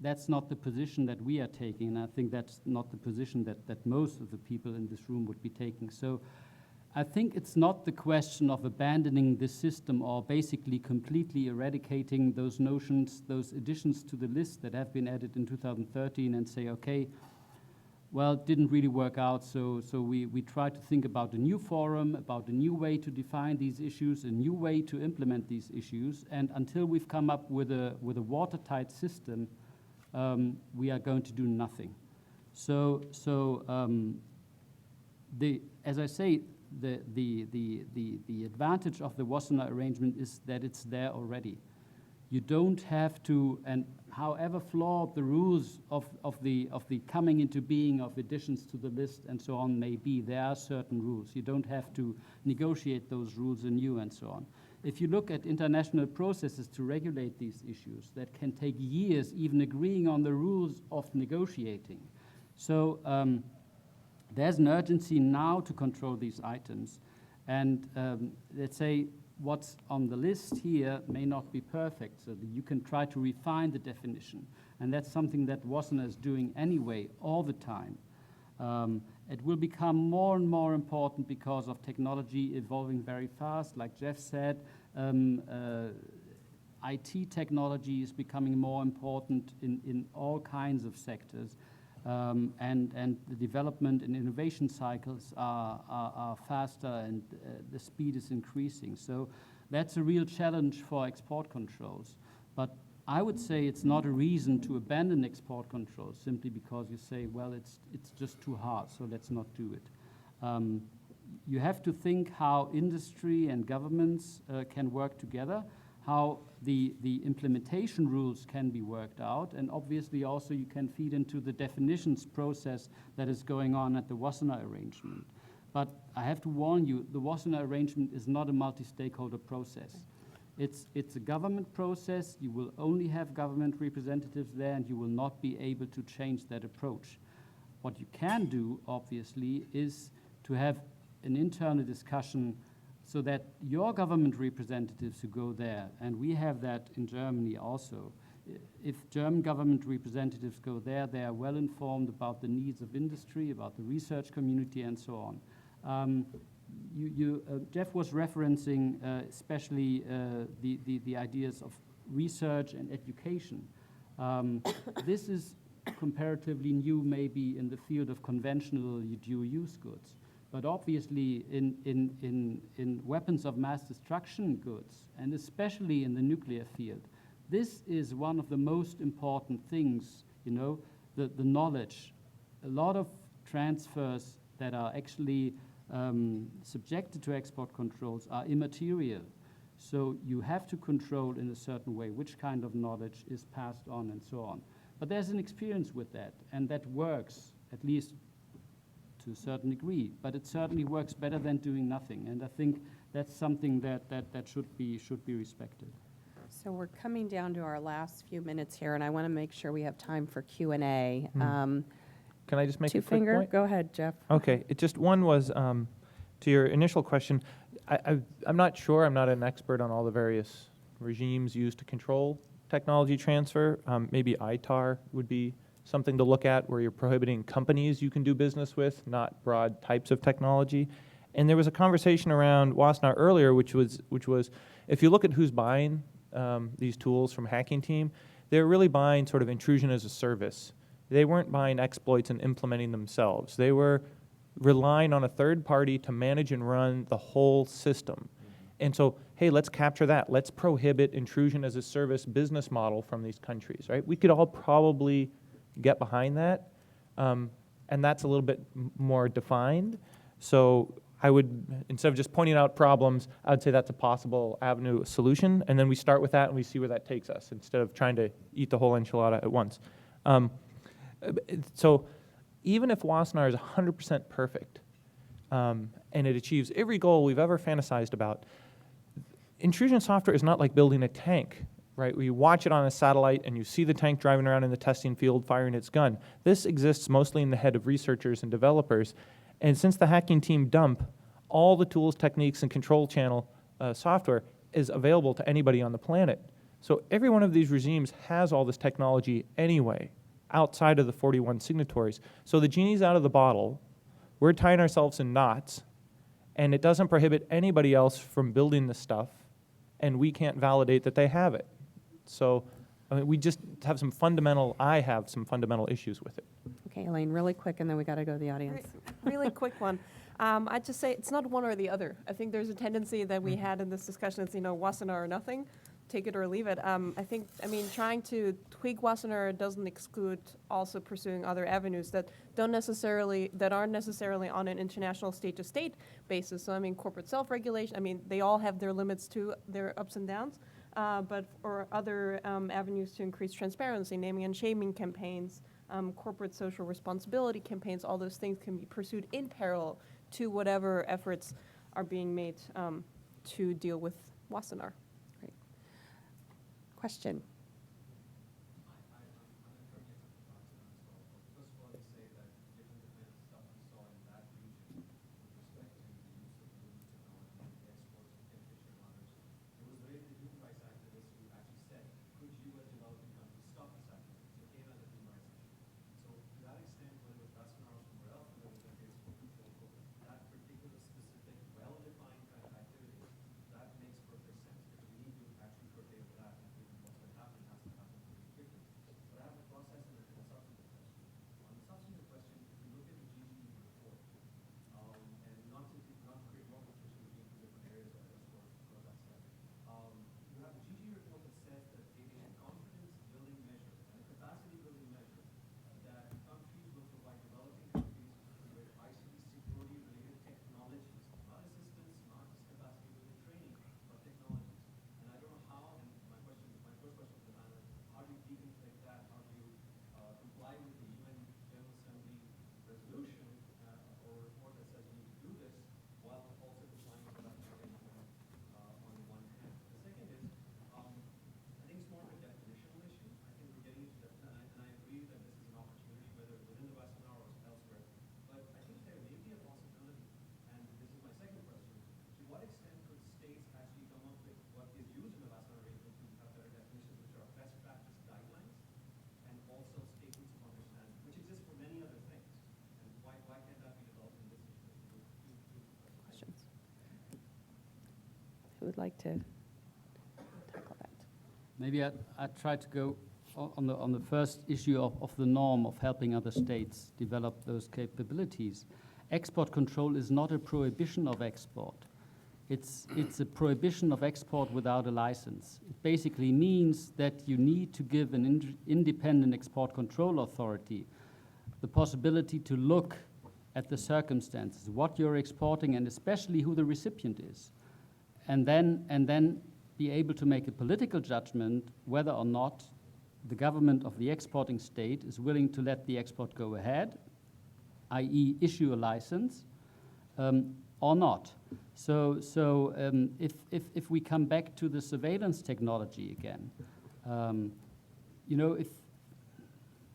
that's not the position that we are taking, and I think that's not the position that most of the people in this room would be taking. So I think it's not the question of abandoning this system or basically completely eradicating those notions, those additions to the list that have been added in 2013 and say, okay, well, it didn't really work out, so we try to think about a new forum, about a new way to define these issues, a new way to implement these issues, and until we've come up with a watertight system, we are going to do nothing. So as I say, the advantage of the Wassenaar arrangement is that it's there already. You don't have to, and however flawed the rules of the coming into being of additions to the list and so on may be, there are certain rules. You don't have to negotiate those rules anew and so on. if you look at international processes to regulate these issues, that can take years even agreeing on the rules of negotiating. So there's an urgency now to control these items. And let's say what's on the list here may not be perfect, so that you can try to refine the definition. And that's something that Wassenaar is doing anyway, all the time. It will become more and more important because of technology evolving very fast. Like Jeff said, IT technology is becoming more important in all kinds of sectors. And the development and innovation cycles are faster, and the speed is increasing. So that's a real challenge for export controls. But I would say it's not a reason to abandon export controls simply because you say, well, it's just too hard, so let's not do it. You have to think how industry and governments can work together, how the implementation rules can be worked out, and obviously also you can feed into the definitions process that is going on at the Wassenaar arrangement. But I have to warn you, the Wassenaar arrangement is not a multi-stakeholder process. It's a government process. You will only have government representatives there, and you will not be able to change that approach. What you can do, obviously, is to have an internal discussion so that your government representatives who go there, and we have that in Germany also, if German government representatives go there, they are well informed about the needs of industry, about the research community, and so on. Jeff was referencing especially the ideas of research and education. This is comparatively new maybe in the field of conventional dual-use goods. But obviously in weapons of mass destruction goods, and especially in the nuclear field, this is one of the most important things, the knowledge. A lot of transfers that are actually subjected to export controls are immaterial. So you have to control in a certain way which kind of knowledge is passed on and so on. But there's an experience with that, and that works, at least to a certain degree. But it certainly works better than doing nothing, and I think that's something that should be respected. So we're coming down to our last few minutes here, and I want to make sure we have time for Q&A. Can I just make a quick Two-finger, point? go ahead, Jeff. Okay, one was to your initial question. I'm not sure, I'm not an expert on all the various regimes used to control technology transfer. Maybe ITAR would be something to look at, where you're prohibiting companies you can do business with, not broad types of technology. And there was a conversation around Wassenaar earlier, which was if you look at who's buying these tools from Hacking Team, they're really buying sort of intrusion as a service. They weren't buying exploits and implementing themselves. They were relying on a third party to manage and run the whole system. And so, hey, let's capture that. Let's prohibit intrusion as a service business model from these countries, right? We could all probably get behind that, and that's a little bit more defined. So I would, instead of just pointing out problems, I would say that's a possible avenue solution, and then we start with that and we see where that takes us, instead of trying to eat the whole enchilada at once. So even if Wassenaar is 100% perfect, and it achieves every goal we've ever fantasized about, intrusion software is not like building a tank, right? Where you watch it on a satellite and you see the tank driving around in the testing field firing its gun. This exists mostly in the head of researchers and developers. And since the Hacking Team dump, all the tools, techniques, and control channel software is available to anybody on the planet. So every one of these regimes has all this technology anyway, outside of the 41 signatories. So the genie's out of the bottle. We're tying ourselves in knots, and it doesn't prohibit anybody else from building this stuff, and we can't validate that they have it. So I mean, I have some fundamental issues with it. Okay, Elaine, really quick, and then we got to go to the audience. Really quick one. I'd just say it's not one or the other. I think there's a tendency that we had in this discussion, it's, Wassenaar or nothing, take it or leave it. Trying to tweak Wassenaar doesn't exclude also pursuing other avenues that aren't necessarily on an international state-to-state basis. So, corporate self-regulation, they all have their limits too, their ups and downs. Or other avenues to increase transparency, naming and shaming campaigns, corporate social responsibility campaigns, all those things can be pursued in parallel to whatever efforts are being made to deal with Wassenaar. Great. Question? Who would like to tackle that? Maybe I try to go on the first issue of the norm of helping other states develop those capabilities. Export control is not a prohibition of export. It's a prohibition of export without a license. It basically means that you need to give an independent export control authority the possibility to look at the circumstances, what you're exporting, and especially who the recipient is. And then be able to make a political judgment whether or not the government of the exporting state is willing to let the export go ahead, i.e. issue a license, or not. So if we come back to the surveillance technology again,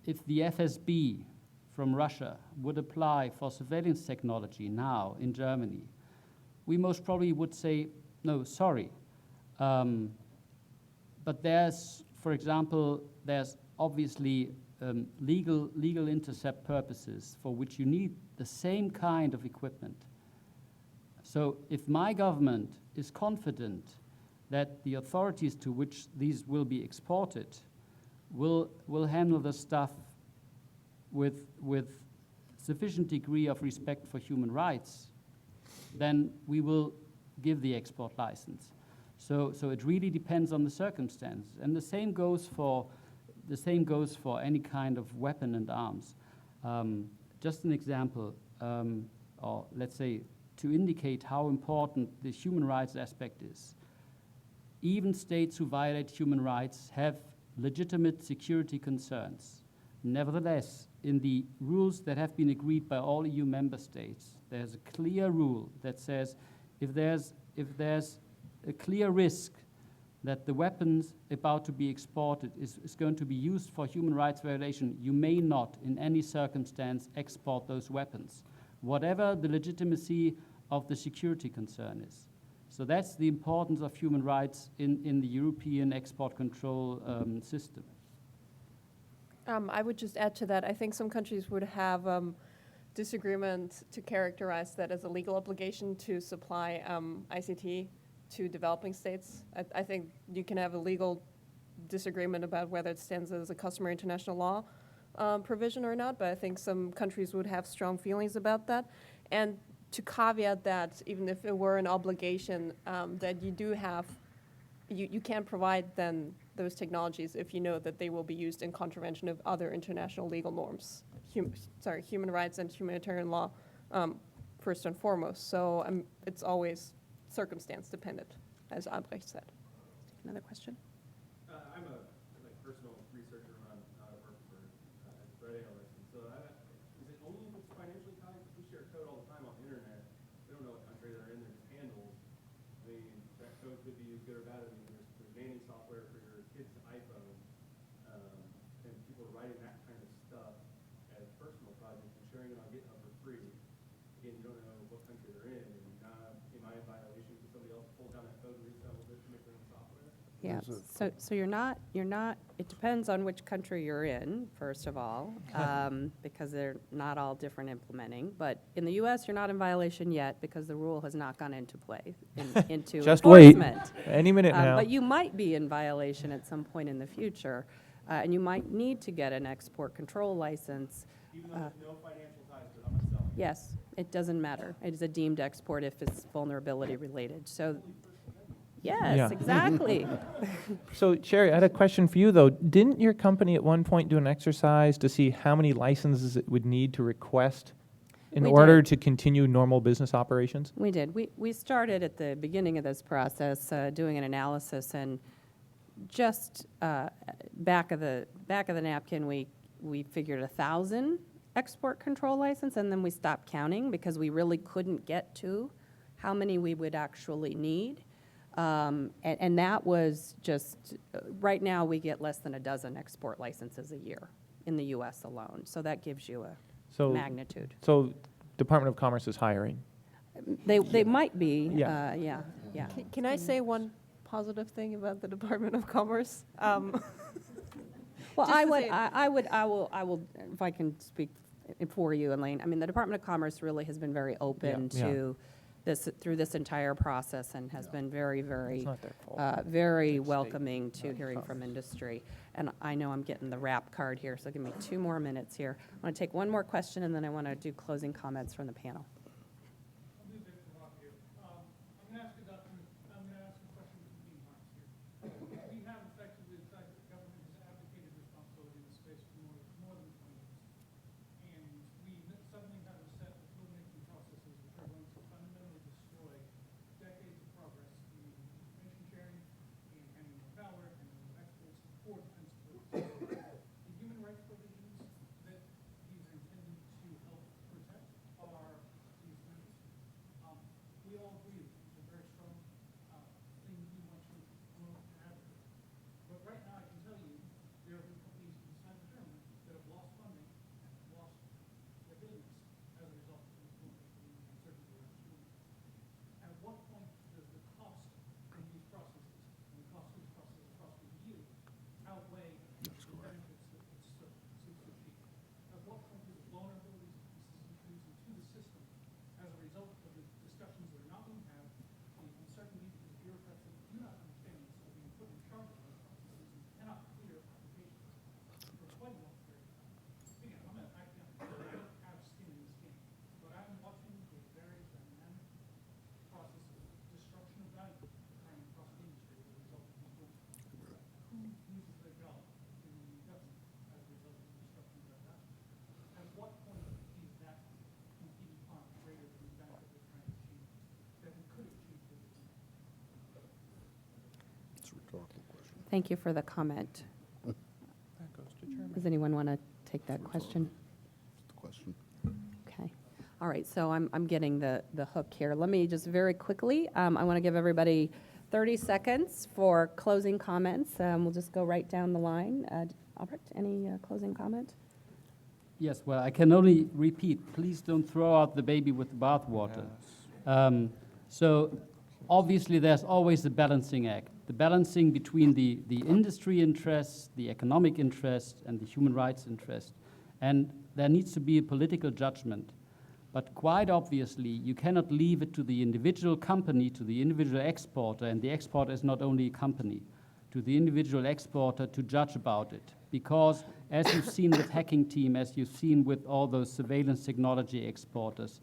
if the FSB from Russia would apply for surveillance technology now in Germany, we most probably would say, no, sorry. But there's, for example, there's obviously legal intercept purposes for which you need the same kind of equipment. So if my government is confident that the authorities to which these will be exported will handle the stuff with sufficient degree of respect for human rights, then we will give the export license. So it really depends on the circumstances, and the same goes for any kind of weapon and arms. Just an example, or let's say to indicate how important the human rights aspect is. Even states who violate human rights have legitimate security concerns. Nevertheless, in the rules that have been agreed by all EU member states, there's a clear rule that says if there's a clear risk that the weapons about to be exported is going to be used for human rights violation, you may not, in any circumstance, export those weapons, whatever the legitimacy of the security concern is. So that's the importance of human rights in the European export control system. I would just add to that, I think some countries would have disagreement to characterize that as a legal obligation to supply ICT to developing states. I think you can have a legal disagreement about whether it stands as a customary international law provision or not, but I think some countries would have strong feelings about that. And to caveat that, even if it were an obligation, that you do have, you can provide then those technologies if you know that they will be used in contravention of other international legal norms, human rights and humanitarian law, first and foremost. So it's always circumstance dependent, as Albrecht said. Another question? I'm a personal researcher on work for threat analysts, and so is it only if it's financially tied? Because we share code all the time on the internet. We don't know what country they're in. They're just handles. I mean, that code it could be good or bad. I mean, there's naming software for your kid's iPhone, and people are writing that kind of stuff as personal projects and sharing it on GitHub for free. Again, you don't know what country they're in, and am I in violation because somebody else pulls down that code and resells it to make their own software? Yeah, There's so you're not, it depends on which country you're in, first of all, because they're not all different implementing. But in the US, you're not in violation yet because the rule has not gone into play, into Just wait. enforcement. Any minute now. But you might be in violation at some point in the future, and you might need to get an export control license. Even though there's no financial ties to it, I'm not selling it. Yes, it doesn't matter. It is a deemed export if it's vulnerability related. So, yes, Yeah. exactly. So, Cheri, I had a question for you, though. Didn't your company at one point do an exercise to see how many licenses it would need to request in We order did. to continue normal business operations? We did. We started at the beginning of this process doing an analysis, and just back of the napkin, we figured 1,000 export control license, and then we stopped counting because we really couldn't get to how many we would actually need. And that was just, right now we get less than a dozen export licenses a year in the US alone. So that gives you a So, magnitude. so Department of Commerce is hiring. They might be, Yeah. yeah. Can I say one positive thing about the Department of Commerce? Well, Just I to would, say- I will, if I can speak for you, Elaine, I mean, the Department of Commerce really has been very open Yeah. to this, through this entire process, and has been very, very, It's not their fault. very It's state. welcoming to hearing from industry. And I know I'm getting the wrap card here, so give me 2 more minutes here. I want to take one more question, and then I want to do closing comments from the panel. I'm going to ask a question from being honest here. We have effectively, the fact that the government has abdicated responsibility in this space for more than 20 years. And we suddenly have a set of rulemaking processes which are going to fundamentally destroy decades of progress in information sharing, in handling of power, handling of exports, for defense purposes. The human rights provisions that these are intended to help protect are these measures. We all agree it's a very strong thing we want to promote and advocate. But right now, I can tell you, there have been companies inside the German that have lost funding, lost their business as a result of these rulemaking and uncertainty around this rulemaking. At what point does the cost of these processes and the cost of these processes across review outweigh the benefits that it seeks to achieve? At what point do the vulnerabilities that the system introduces into the system as a result of the discussions that are not being had, the uncertainty because bureaucrats that do not understand this are being put in charge of those processes and cannot clear applications for quite a long period of time. Again, I'm an academic, so I don't have skin in this game, but I'm watching a very dynamic process of destruction of value occurring across the industry as a result of these rules. Who loses their job in the government as a result of the destruction of that value? At what point is that competing harm greater than the benefit we're trying to achieve, that we could achieve with this? It's a rhetorical question. Thank you for the comment. That goes to Germany. Does anyone want to take that question? It's the question. Okay. All right, so I'm getting the hook here. Let me just very quickly, I want to give everybody 30 seconds for closing comments. We'll just go right down the line. Albrecht, any closing comment? Yes, well, I can only repeat, please don't throw out the baby with the bathwater. So obviously there's always a balancing act, the balancing between the industry interests, the economic interest, and the human rights interest. And there needs to be a political judgment. But quite obviously, you cannot leave it to the individual company, to the individual exporter, and the exporter is not only a company, to the individual exporter to judge about it. Because as you've seen with Hacking Team, as you've seen with all those surveillance technology exporters,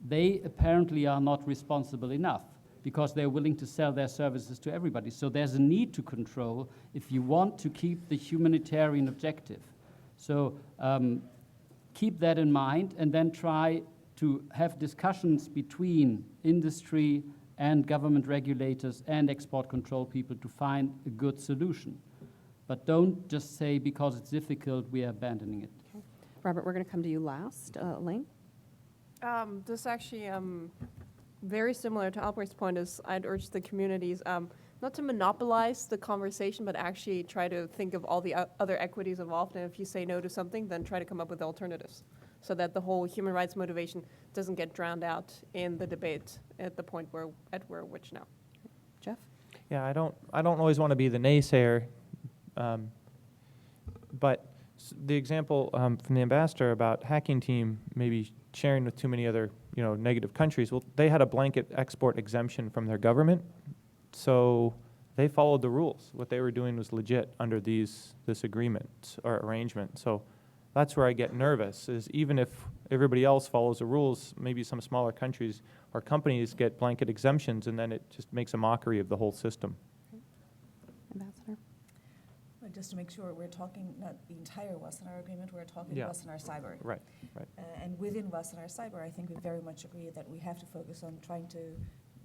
they apparently are not responsible enough because they're willing to sell their services to everybody. So there's a need to control if you want to keep the humanitarian objective. So keep that in mind and then try to have discussions between industry and government regulators and export control people to find a good solution. But don't just say, because it's difficult, we are abandoning it. Okay. Robert, we're going to come to you last. Elaine? This actually very similar to Albrecht's point is I'd urge the communities not to monopolize the conversation, but actually try to think of all the other equities involved. And if you say no to something, then try to come up with alternatives so that the whole human rights motivation doesn't get drowned out in the debate at the point we're which now. Jeff? Yeah, I don't always want to be the naysayer, but the example from the ambassador about hacking team maybe sharing with too many other negative countries. Well, they had a blanket export exemption from their government, so they followed the rules. What they were doing was legit under this agreement or arrangement. So that's where I get nervous. Is even if everybody else follows the rules, maybe some smaller countries or companies get blanket exemptions, and then it just makes a mockery of the whole system. Ambassador? Well, just to make sure, we're talking not the entire Wassenaar agreement, we're talking Yeah. Wassenaar Cyber. Right. And within Wassenaar Cyber, I think we very much agree that we have to focus on trying to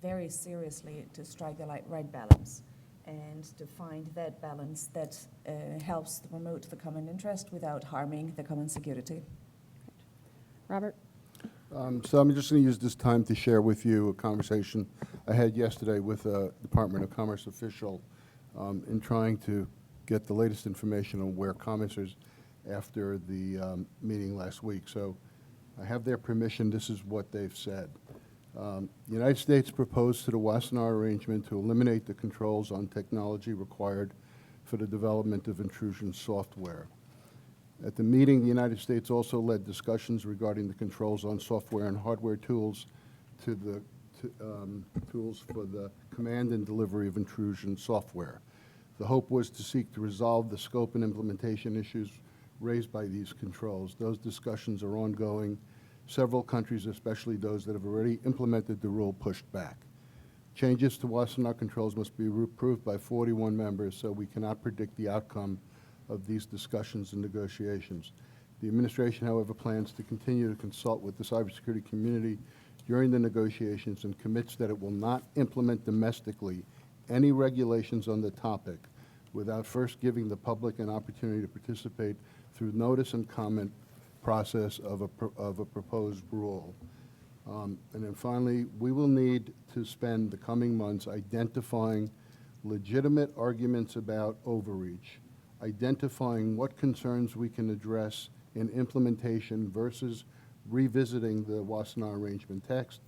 very seriously to strike the right balance and to find that balance that helps to promote the common interest without harming the common security. Robert? So I'm just going to use this time to share with you a conversation I had yesterday with a Department of Commerce official in trying to get the latest information on where commerce is after the meeting last week. So I have their permission. This is what they've said. The United States proposed to the Wassenaar arrangement to eliminate the controls on technology required for the development of intrusion software. At the meeting, the United States also led discussions regarding the controls on software and hardware tools to the tools for the command and delivery of intrusion software. The hope was to seek to resolve the scope and implementation issues raised by these controls. Those discussions are ongoing. Several countries, especially those that have already implemented the rule, pushed back. Changes to Wassenaar controls must be approved by 41 members, so we cannot predict the outcome of these discussions and negotiations. The administration, however, plans to continue to consult with the cybersecurity community during the negotiations and commits that it will not implement domestically any regulations on the topic without first giving the public an opportunity to participate through notice and comment process of a proposed rule. And then finally, we will need to spend the coming months identifying legitimate arguments about overreach, identifying what concerns we can address in implementation versus revisiting the Wassenaar arrangement text,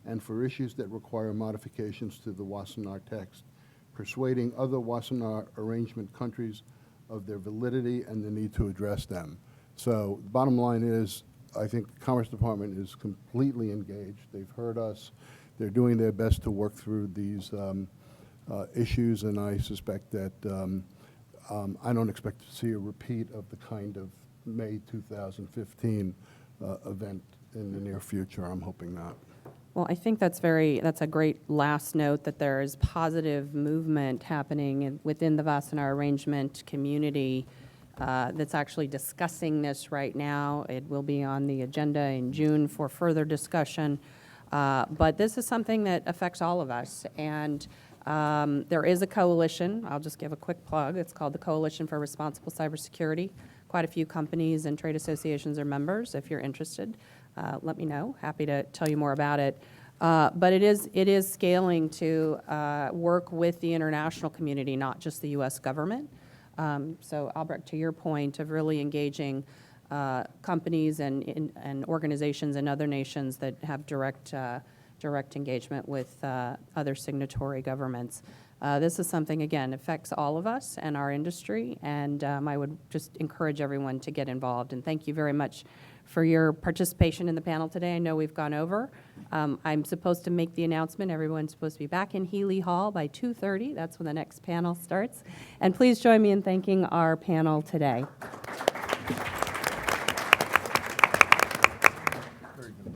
and for issues that require modifications to the Wassenaar text, persuading other Wassenaar arrangement countries of their validity and the need to address them. So the bottom line is, I think the Commerce Department is completely engaged. They've heard us. They're doing their best to work through these issues, and I suspect that I don't expect to see a repeat of the kind of May 2015 event in the near future. I'm hoping not. Well, I think that's a great last note, that there is positive movement happening within the Wassenaar arrangement community that's actually discussing this right now. It will be on the agenda in June for further discussion. But this is something that affects all of us. And there is a coalition. I'll just give a quick plug. It's called the Coalition for Responsible Cybersecurity. Quite a few companies and trade associations are members. If you're interested, let me know. Happy to tell you more about it. But it is scaling to work with the international community, not just the U.S. government. So, Albrecht, to your point of really engaging companies and organizations in other nations that have direct engagement with other signatory governments. This is something, again, affects all of us and our industry, and I would just encourage everyone to get involved. And thank you very much for your participation in the panel today. I know we've gone over. I'm supposed to make the announcement. Everyone's supposed to be back in Healy Hall by 2:30. That's when the next panel starts. And please join me in thanking our panel today. Very good.